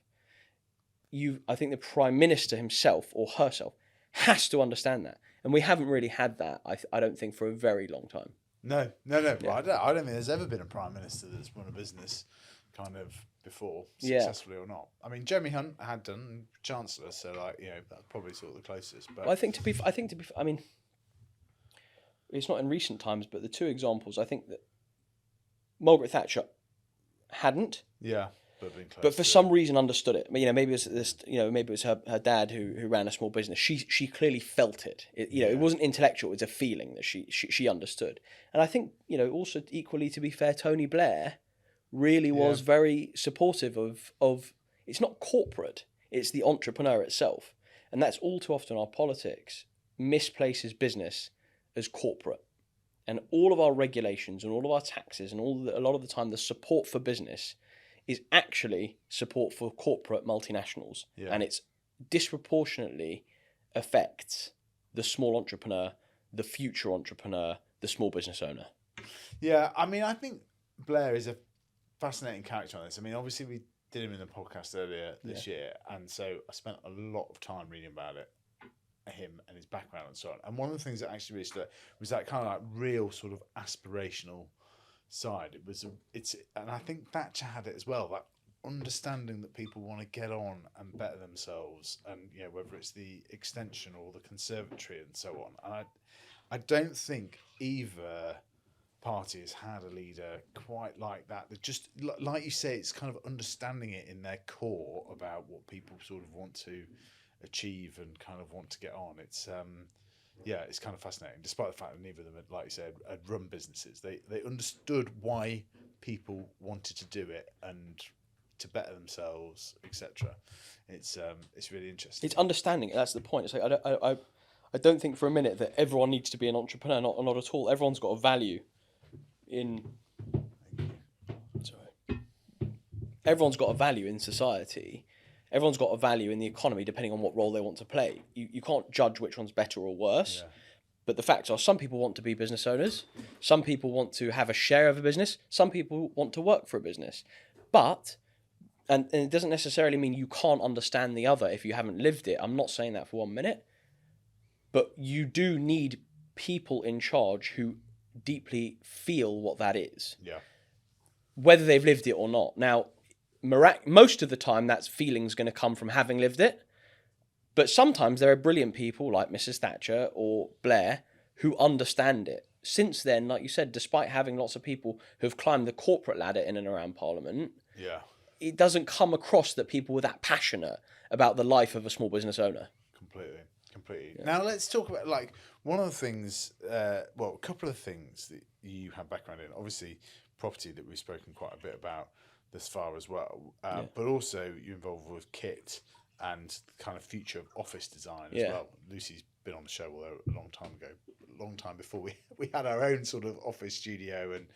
I think the Prime Minister himself or herself has to understand that. And we haven't really had that, I don't think, for a very long time. No. Yeah. Well, I don't think there's ever been a Prime Minister that's run a business kind of before, successfully or not. I mean, Jeremy Hunt had done, Chancellor, so like, that's probably sort of the closest. But well, I mean, it's not in recent times, but the two examples, I think that Margaret Thatcher hadn't. Yeah. But for some reason understood it. Maybe it was this. Maybe it was her dad who ran a small business. She clearly felt it. It wasn't intellectual. It was a feeling that she understood. And I think also equally, to be fair, Tony Blair really was very supportive of. It's not corporate. It's the entrepreneur itself, and that's all too often our politics misplaces business as corporate, and all of our regulations and all of our taxes and a lot of the time the support for business is actually support for corporate multinationals, and it's disproportionately affects the small entrepreneur, the future entrepreneur, the small business owner. Yeah, I mean, I think Blair is a fascinating character on this. I mean, obviously we did him in the podcast earlier this year, and so I spent a lot of time reading about him and his background and so on. And one of the things that actually really stood out was that kind of like real sort of aspirational side. And I think Thatcher had it as well, that understanding that people want to get on and better themselves, and whether it's the extension or the conservatory and so on. And I don't think either party has had a leader quite like that. That just, like you say, it's kind of understanding it in their core about what people sort of want to achieve and kind of want to get on. It's it's kind of fascinating, despite the fact that neither of them, like you said, had run businesses. They understood why people wanted to do it and to better themselves, etc. It's really interesting. It's understanding. That's the point. It's like I don't think for a minute that everyone needs to be an entrepreneur. Not at all. Everyone's got a value in. Sorry. Everyone's got a value in society. Everyone's got a value in the economy depending on what role they want to play. You can't judge which one's better or worse. Yeah. But the facts are, some people want to be business owners. Some people want to have a share of a business. Some people want to work for a business. But, and it doesn't necessarily mean you can't understand the other if you haven't lived it. I'm not saying that for 1 minute. But you do need people in charge who deeply feel what that is. Yeah. Whether they've lived it or not. Now, most of the time that feeling's going to come from having lived it, but sometimes there are brilliant people like Mrs. Thatcher or Blair who understand it. Since then, like you said, despite having lots of people who have climbed the corporate ladder in and around Parliament, it doesn't come across that people were that passionate about the life of a small business owner. Completely. Yeah. Now let's talk about like one of the things, a couple of things that you have background in. Obviously, property that we've spoken quite a bit about this far as well, but also you're involved with kit and kind of future of office design as well. Lucy's been on the show a long time ago, a long time before we had our own sort of office studio and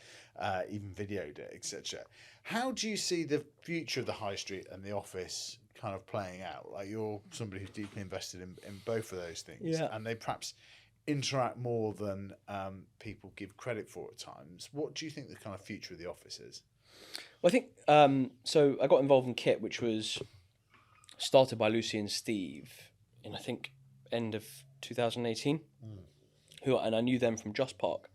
even videoed it, etc. How do you see the future of the high street and the office kind of playing out? Like, you're somebody who's deeply invested in both of those things, and they perhaps interact more than people give credit for at times. What do you think the kind of future of the office is? Well, I think, so I got involved in KIT, which was started by Lucy and Steve in, I think, end of 2018. And I knew them from Just Park,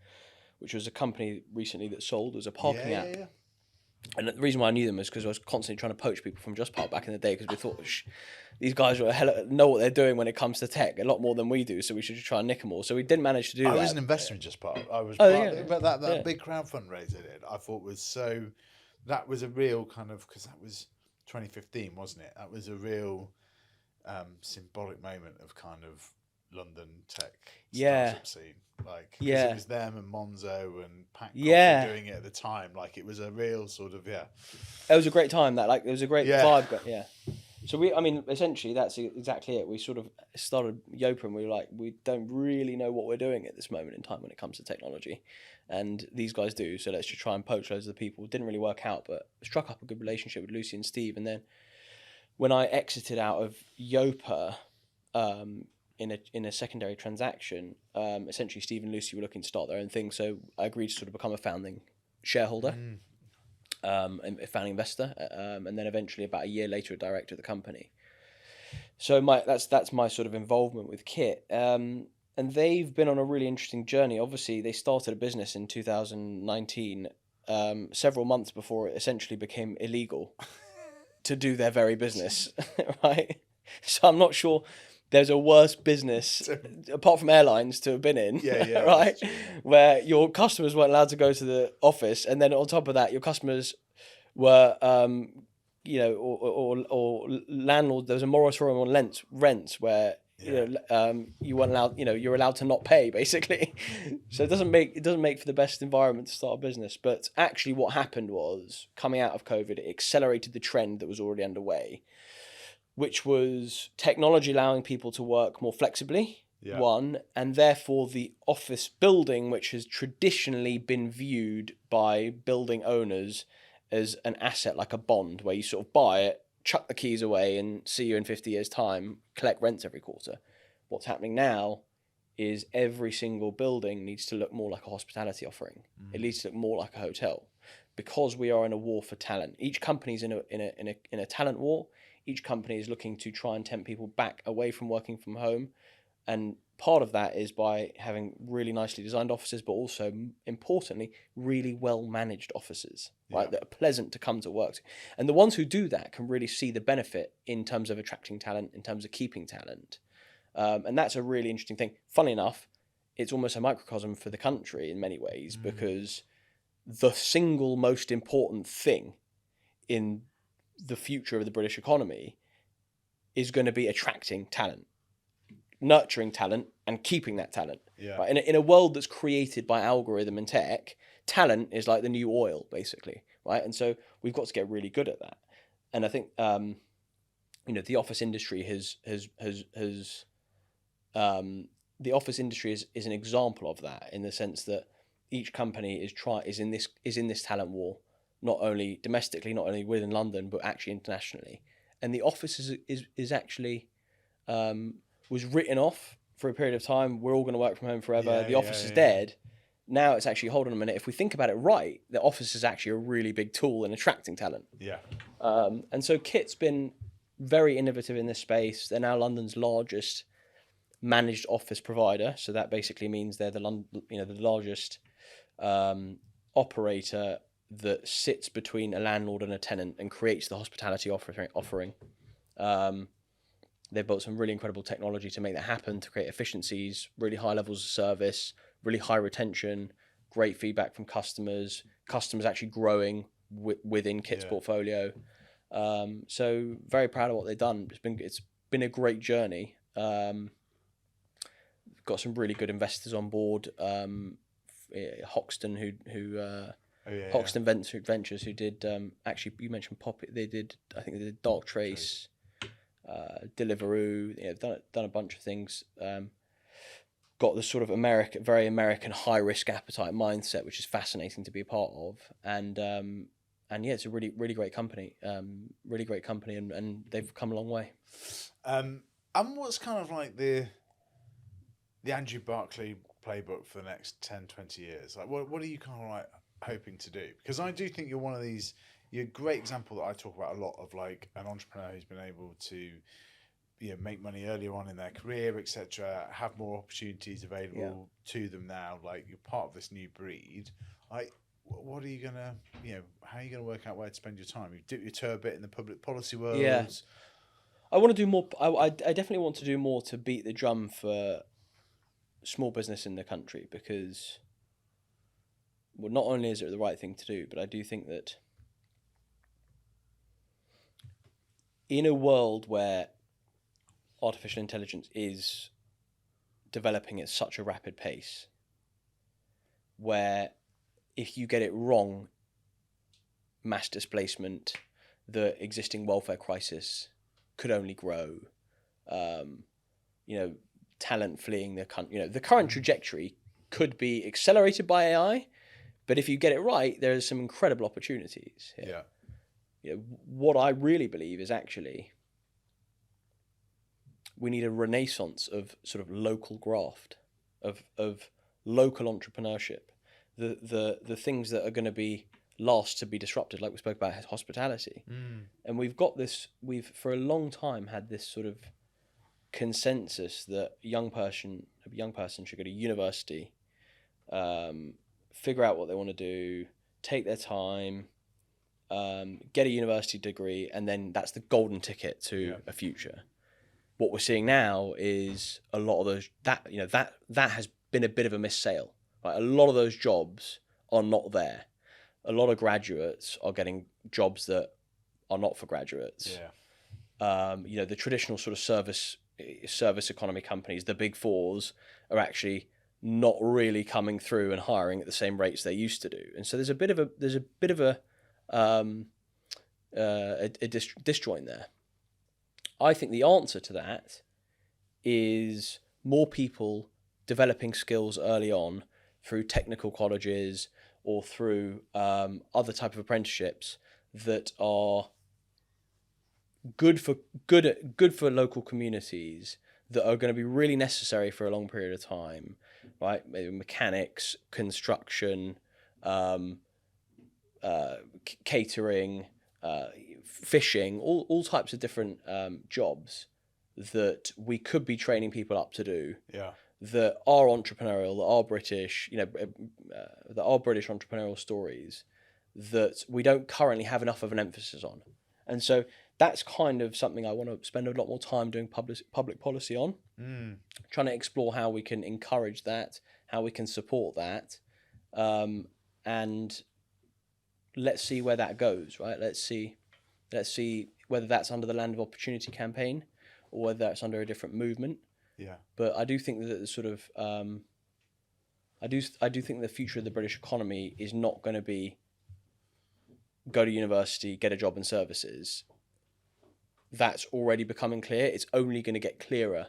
which was a company recently that sold as a parking app. Yeah. And the reason why I knew them is because I was constantly trying to poach people from Just Park back in the day, because we thought, these guys know what they're doing when it comes to tech, a lot more than we do, so we should just try and nick them all. So we didn't manage to do that. I was an investor in Just Park. I was but that big crowd fundraiser I did, I thought was so... That was a real kind of... Because that was 2015, wasn't it? That was a real symbolic moment of kind of London tech startup scene. Like, it was them and Monzo and Pack doing it at the time. Like, it was a real sort of, It was a great time. It was a great vibe. So essentially that's exactly it. We sort of started Yopa and we were like, we don't really know what we're doing at this moment in time when it comes to technology. And these guys do, so let's just try and poach loads of the people. It didn't really work out, but struck up a good relationship with Lucy and Steve. And then when I exited out of Yopa, in a secondary transaction, essentially Steve and Lucy were looking to start their own thing, so I agreed to sort of become a founding shareholder, and a founding investor, and then eventually about a year later a director of the company. So that's my sort of involvement with Kit, and they've been on a really interesting journey. Obviously, they started a business in 2019, several months before it essentially became illegal to do their very business, right? So I'm not sure there's a worse business apart from airlines to have been in, right? Where your customers weren't allowed to go to the office, and then on top of that, your customers were, or landlord. There was a moratorium on rents where you weren't allowed. You're allowed to not pay basically. So it doesn't make for the best environment to start a business. But actually, what happened was coming out of COVID, it accelerated the trend that was already underway, which was technology allowing people to work more flexibly, one, and therefore the office building, which has traditionally been viewed by building owners as an asset, like a bond, where you sort of buy it, chuck the keys away, and see you in 50 years' time, collect rents every quarter. What's happening now is every single building needs to look more like a hospitality offering. It needs to look more like a hotel, because we are in a war for talent. Each company's in a talent war. Each company is looking to try and tempt people back away from working from home. And part of that is by having really nicely designed offices, but also, importantly, really well-managed offices, right, that are pleasant to come to work to. And the ones who do that can really see the benefit in terms of attracting talent, in terms of keeping talent. And that's a really interesting thing. Funnily enough, it's almost a microcosm for the country in many ways, because the single most important thing in the future of the British economy is going to be attracting talent, nurturing talent, and keeping that talent. Right? In a world that's created by algorithm and tech, talent is like the new oil, basically, right? And so we've got to get really good at that. And I think the office industry the office industry is an example of that, in the sense that each company is in this talent war, not only domestically, not only within London, but actually internationally. And the office is actually was written off for a period of time. We're all going to work from home forever. The office is dead. Now it's actually, hold on a minute, if we think about it right, the office is actually a really big tool in attracting talent. And so Kit's been very innovative in this space. They're now London's largest managed office provider. So that basically means they're the largest operator that sits between a landlord and a tenant and creates the hospitality offering. They've built some really incredible technology to make that happen, to create efficiencies, really high levels of service, really high retention, great feedback from customers actually growing within Kit's portfolio. So very proud of what they've done. It's been a great journey. Got some really good investors on board. Hoxton, Hoxton Ventures, who did actually, you mentioned Pop. They did Dark Trace, Deliveroo. Done a bunch of things. Got the sort of very American high risk appetite mindset, which is fascinating to be a part of. And it's a really great company. And they've come a long way. And what's kind of like the Andrew Barclay playbook for the next 10, 20 years? Like, what are you kind of like hoping to do? Because I do think you're one of these. You're a great example that I talk about a lot, of like an entrepreneur who's been able to, make money earlier on in their career, etc., have more opportunities available to them now. Like, you're part of this new breed. Like, what are you gonna, how are you gonna work out where to spend your time? You dip your toe a bit in the public policy world. Yeah, I want to do more. I definitely want to do more to beat the drum for small business in the country, because, well, not only is it the right thing to do, but I do think that in a world where artificial intelligence is developing at such a rapid pace, where if you get it wrong, mass displacement, the existing welfare crisis could only grow. Talent fleeing the country. The current trajectory could be accelerated by AI, but if you get it right, there's some incredible opportunities here. What I really believe is actually we need a renaissance of sort of local graft, of local entrepreneurship, the things that are going to be last to be disrupted, like we spoke about hospitality. And we've for a long time had this sort of consensus that a young person should go to university, figure out what they want to do, take their time, get a university degree, and then that's the golden ticket to a future. What we're seeing now is a lot of those that has been a bit of a missale. Right? A lot of those jobs are not there. A lot of graduates are getting jobs that are not for graduates. The traditional sort of service economy companies, the big fours, are actually not really coming through and hiring at the same rates they used to do. And so there's a bit of a disjoint there. I think the answer to that is more people developing skills early on through technical colleges or through other type of apprenticeships that are good for local communities, that are going to be really necessary for a long period of time, right? Maybe mechanics, construction, catering, fishing, all types of different jobs that we could be training people up to do. That are entrepreneurial, that are British, that are British entrepreneurial stories that we don't currently have enough of an emphasis on. And so that's kind of something I want to spend a lot more time doing public policy on, trying to explore how we can encourage that, how we can support that, and let's see where that goes, right? Let's see whether that's under the Land of Opportunity campaign or whether that's under a different movement. But I do think that the sort of I do think the future of the British economy is not going to be go to university, get a job in services. That's already becoming clear. It's only going to get clearer.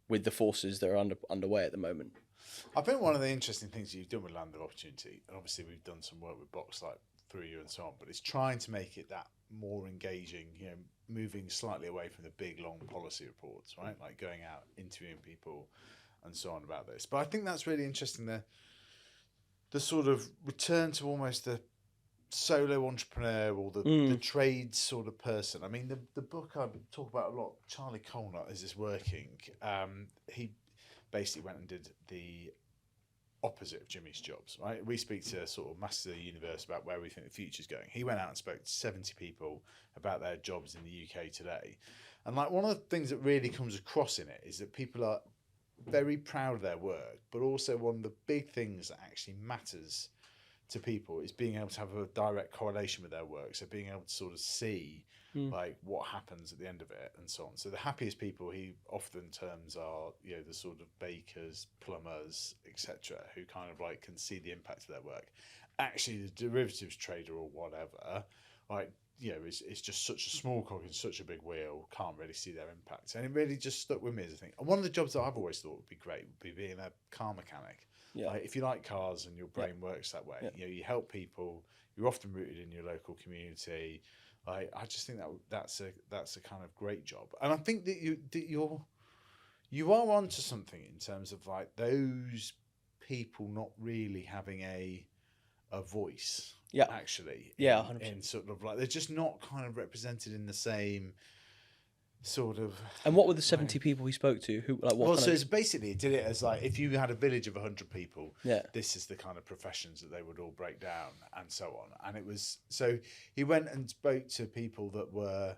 With the forces that are underway at the moment. I think one of the interesting things you've done with Land of Opportunity, and obviously we've done some work with Boxlight through you and so on, but it's trying to make it that more engaging, moving slightly away from the big long policy reports, right? Like going out, interviewing people and so on about this. But I think that's really interesting, the sort of return to almost the solo entrepreneur or the trade sort of person. I mean, the book I talk about a lot, Charlie Colnott, Is This Working? He basically went and did the opposite of Jimmy's jobs, right? We speak to sort of masters of the universe about where we think the future's going. He went out and spoke to 70 people about their jobs in the UK today. And like one of the things that really comes across in it is that people are very proud of their work, but also one of the big things that actually matters to people is being able to have a direct correlation with their work. So being able to sort of see like what happens at the end of it and so on. So the happiest people he often terms are, the sort of bakers, plumbers, etc., who kind of like can see the impact of their work. Actually, the derivatives trader or whatever, like, it's just such a small cog in such a big wheel, can't really see their impact. And it really just stuck with me as a thing. And one of the jobs that I've always thought would be great would be being a car mechanic. Like, if you like cars and your brain works that way, you help people, you're often rooted in your local community. I just think that's a kind of great job. And I think that you are onto something in terms of like those people not really having a voice. Actually. 100%. In sort of like, they're just not kind of represented in the same sort of. And what were the 70 people he spoke to? Who, like, what? Well, so it's basically, it did it as like, if you had a village of 100 people, Yeah. this is the kind of professions that they would all break down and so on. And it was, so he went and spoke to people that were,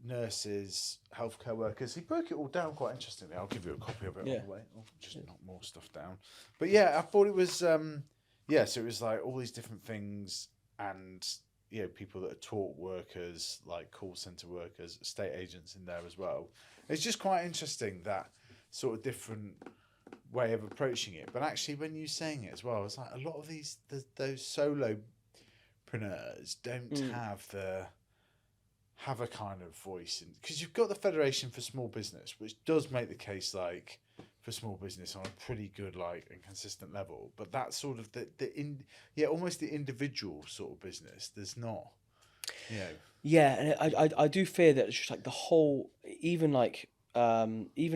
nurses, healthcare workers. He broke it all down quite interestingly. I'll give you a copy of it on the way. I'll just knock more stuff down. But yeah, I thought it was, so it was like all these different things and, people that are taught workers, like call centre workers, estate agents in there as well. It's just quite interesting, that sort of different way of approaching it. But actually, when you're saying it as well, it's like a lot of those solopreneurs don't have a kind of voice, because you've got the Federation for Small Business, which does make the case like for small business on a pretty good and consistent level, but that's sort of almost the individual sort of business. There's not. Yeah, and I do fear that it's just like the whole, even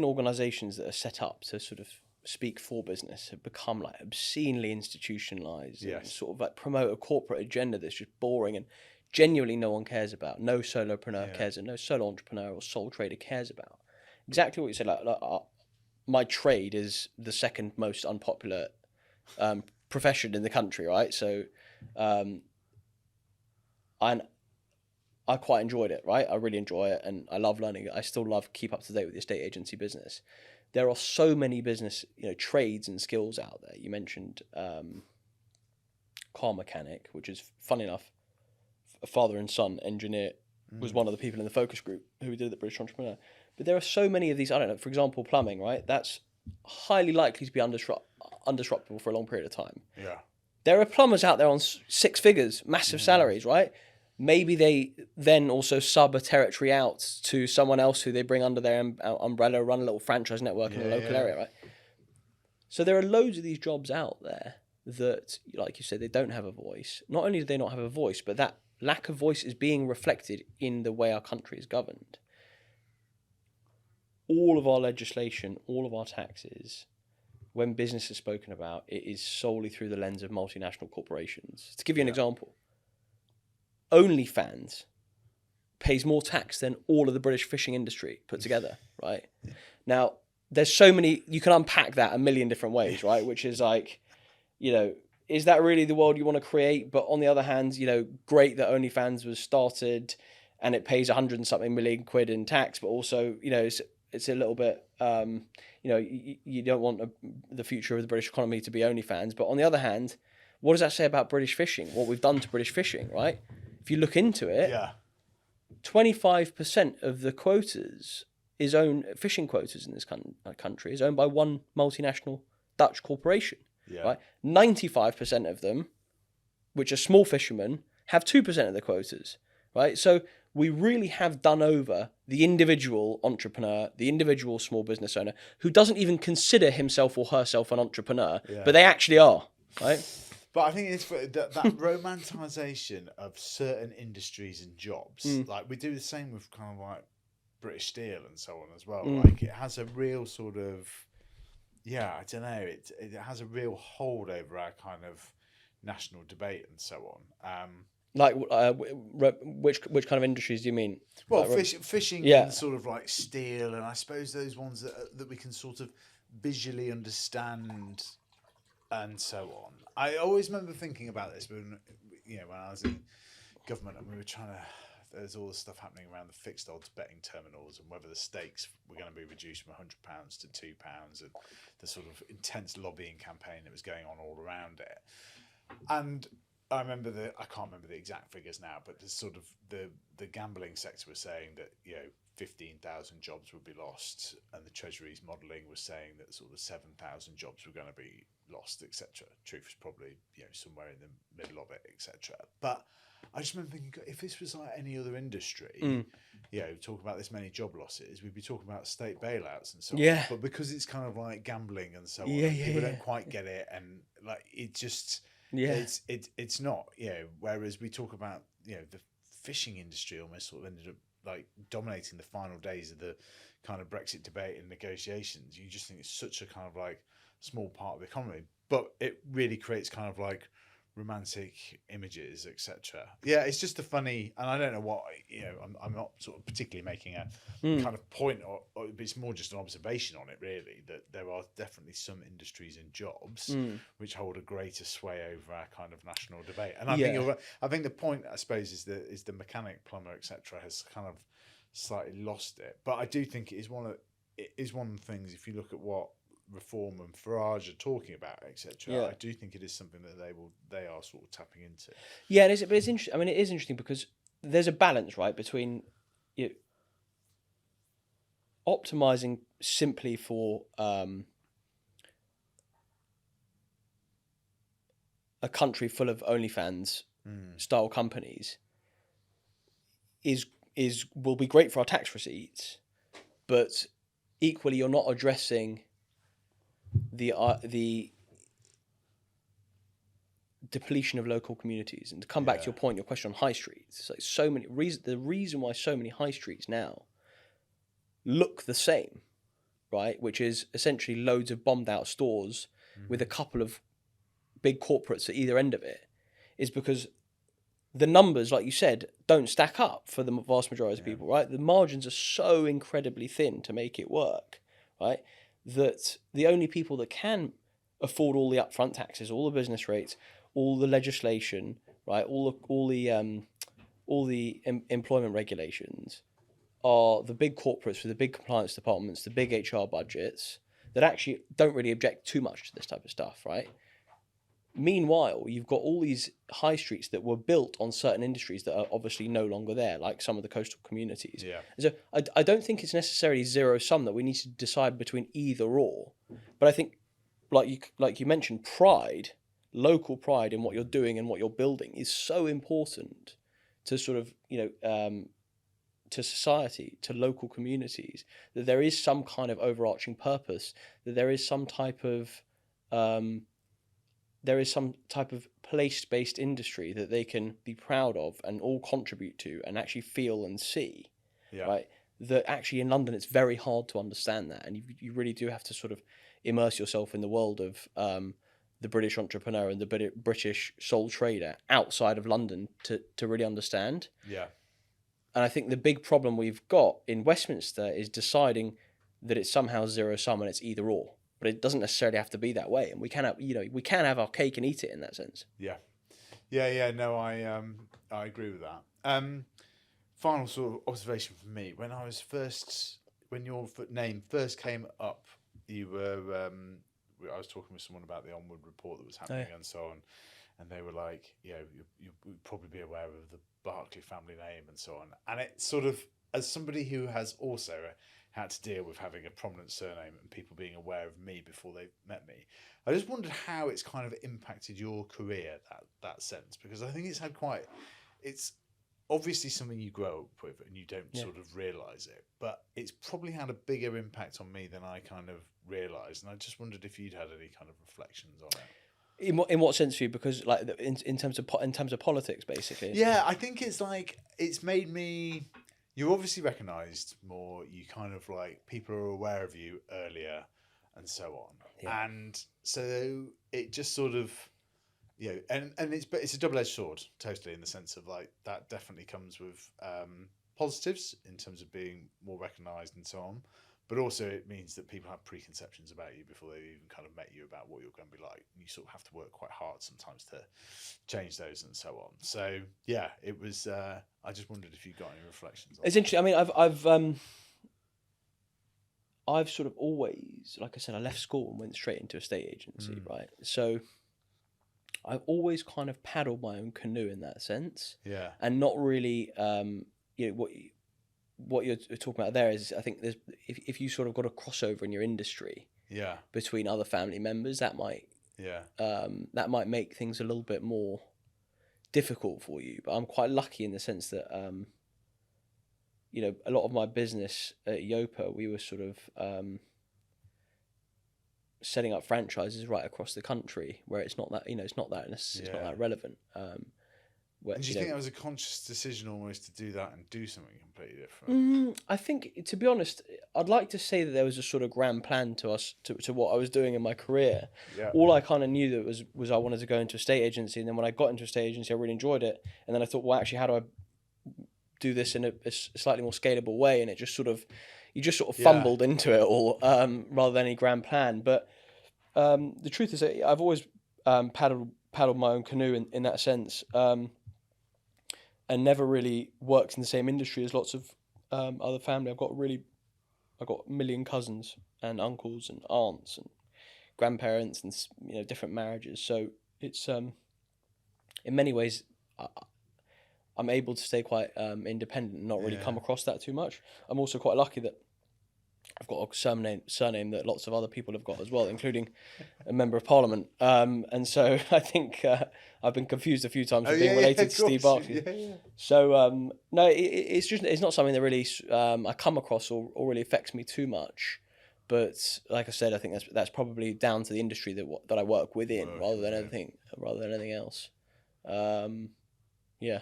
organisations that are set up to sort of speak for business have become like obscenely institutionalised and sort of like promote a corporate agenda that's just boring and genuinely no one cares about. No solopreneur cares, and no solo entrepreneur or sole trader cares about. Exactly what you said. My trade is the second most unpopular profession in the country, right? So, I quite enjoyed it, right? I really enjoy it, and I love learning it. I still love keep up to date with the estate agency business. There are so many business, trades and skills out there. You mentioned car mechanic, which is, funny enough, a father and son engineer was one of the people in the focus group who did the British Entrepreneur. But there are so many of these, I don't know, for example, plumbing, right? That's highly likely to be undisruptable for a long period of time. Yeah. There are plumbers out there on 6 figures, massive salaries, right? Maybe they then also sub a territory out to someone else who they bring under their umbrella, run a little franchise network in a local area, right? So there are loads of these jobs out there that, like you said, they don't have a voice. Not only do they not have a voice, but that lack of voice is being reflected in the way our country is governed. All of our legislation, all of our taxes, when business is spoken about, it is solely through the lens of multinational corporations. To give you an example, OnlyFans pays more tax than all of the British fishing industry put together, right? Now, there's so many, you can unpack that a million different ways, right? Which is like, is that really the world you want to create? But on the other hand, great that OnlyFans was started and it pays 100 and something million quid in tax, but also, it's a little bit, you don't want the future of the British economy to be OnlyFans. But on the other hand, what does that say about British fishing? What we've done to British fishing, right? If you look into it, 25% of the quotas fishing quotas in this country is owned by one multinational Dutch corporation. Right? 95% of them, which are small fishermen, have 2% of the quotas. Right? So we really have done over the individual entrepreneur, the individual small business owner, who doesn't even consider himself or herself an entrepreneur, but they actually are. Right? But I think it's that romanticisation of certain industries and jobs. Like we do the same with kind of like British Steel and so on as well. Like it has a real sort of, I don't know. It has a real hold over our kind of national debate and so on. Which kind of industries do you mean? Well, fishing and sort of like steel, and I suppose those ones that we can sort of visually understand. And so on. I always remember thinking about this when I was in government and we were there's all this stuff happening around the fixed odds betting terminals and whether the stakes were going to be reduced from £100 to £2 and the sort of intense lobbying campaign that was going on all around it. And I remember I can't remember the exact figures now, but the sort of the gambling sector was saying that 15,000 jobs would be lost, and the Treasury's modelling was saying that sort of 7,000 jobs were going to be lost, etc. Truth is probably somewhere in the middle of it, etc. But I just remember thinking, if this was like any other industry, talk about this many job losses, we'd be talking about state bailouts and so on. But because it's kind of like gambling and so on, people don't quite get it, and like it just it's not. Whereas we talk about the fishing industry almost sort of ended up like dominating the final days of the kind of Brexit debate and negotiations. You just think it's such a kind of like small part of the economy, but it really creates kind of like romantic images, etc. It's just a funny, and I don't know what I'm not sort of particularly making a kind of point, or it's more just an observation on it, really, that there are definitely some industries and jobs which hold a greater sway over our kind of national debate. And I think the point, I suppose, is the mechanic, plumber, etc. has kind of slightly lost it. But I do think it is one of the things, if you look at what Reform and Farage are talking about, etc. I do think it is something that they are sort of tapping into. Yeah, but it's interesting. I mean, it is interesting because there's a balance, right, between optimizing simply for a country full of OnlyFans style companies will be great for our tax receipts, but equally you're not addressing the depletion of local communities. And to come back to your point, your question on high streets, it's like so many the reason why so many high streets now look the same, right, which is essentially loads of bombed out stores with a couple of big corporates at either end of it, is because the numbers, like you said, don't stack up for the vast majority of people, right? The margins are so incredibly thin to make it work, right, that the only people that can afford all the upfront taxes, all the business rates, all the legislation, right, all the employment regulations are the big corporates with the big compliance departments, the big HR budgets that actually don't really object too much to this type of stuff, right? Meanwhile, you've got all these high streets that were built on certain industries that are obviously no longer there, like some of the coastal communities. Yeah. So I don't think it's necessarily zero sum that we need to decide between either or, but I think, like you mentioned, local pride in what you're doing and what you're building is so important to sort of, to society, to local communities, that there is some kind of overarching purpose, that there is some type of place-based industry that they can be proud of and all contribute to and actually feel and see, right? That actually in London it's very hard to understand that, and you really do have to sort of immerse yourself in the world of the British entrepreneur and the British sole trader outside of London to really understand. Yeah. And I think the big problem we've got in Westminster is deciding that it's somehow zero sum and it's either or. But it doesn't necessarily have to be that way, and we can have our cake and eat it in that sense. Yeah. No, I agree with that. Final sort of observation from me: when your name first came up, you were I was talking with someone about the Onward report that was happening and so on, and they were like, you'd probably be aware of the Barclay family name and so on, and it sort of, as somebody who has also had to deal with having a prominent surname and people being aware of me before they met me, I just wondered how it's kind of impacted your career, that sense, because I think it's obviously something you grow up with and you don't sort of realise it, but it's probably had a bigger impact on me than I kind of realised, and I just wondered if you'd had any kind of reflections on it. In what sense for you? Because like in terms of politics, basically. Yeah, I think it's like it's made me. You're obviously recognised more. You kind of like people are aware of you earlier, and so on. And so it just sort of, and it's a double-edged sword, totally, in the sense of like that definitely comes with positives in terms of being more recognised and so on. But also it means that people have preconceptions about you before they've even kind of met you about what you're going to be like. You sort of have to work quite hard sometimes to change those and so on. So yeah, it was. I just wondered if you got any reflections on It's interesting. I mean, I've sort of always, like I said, I left school and went straight into a estate agency, right? So I've always kind of paddled my own canoe in that sense. Yeah. And not really, what you're talking about there is, I think there's if you sort of got a crossover in your industry, between other family members, that might make things a little bit more difficult for you. But I'm quite lucky in the sense that a lot of my business at Yopa, we were sort of setting up franchises right across the country where it's not that it's not that relevant. Do you think that was a conscious decision almost to do that and do something completely different? I think, to be honest, I'd like to say that there was a sort of grand plan to what I was doing in my career. Yeah. All I kind of knew that was I wanted to go into a estate agency, and then when I got into a estate agency, I really enjoyed it. And then I thought, well, actually, how do I do this in a slightly more scalable way? And it just sort of, fumbled into it all rather than any grand plan. But the truth is that I've always paddled my own canoe in that sense. And never really worked in the same industry as lots of other family. I've got a million cousins and uncles and aunts and grandparents and different marriages. So it's in many ways I'm able to stay quite independent and not really come across that too much. I'm also quite lucky that I've got a surname that lots of other people have got as well, including a member of Parliament. And so I think I've been confused a few times with being related to Steve Barclay. Yeah. So no, it's not something that really I come across or really affects me too much. But like I said, I think that's probably down to the industry that I work within, rather than anything else. Yeah.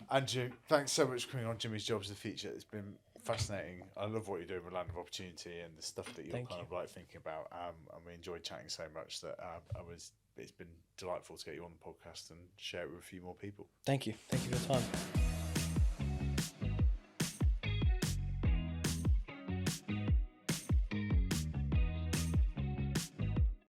Andrew, thanks so much for coming on Jimmy's Jobs of the Future. It's been fascinating. I love what you're doing with Land of Opportunity and the stuff that you're Thank kind you. of like thinking about. And we enjoyed chatting so much that it's been delightful to get you on the podcast and share it with a few more people. Thank you. Thank you for the time.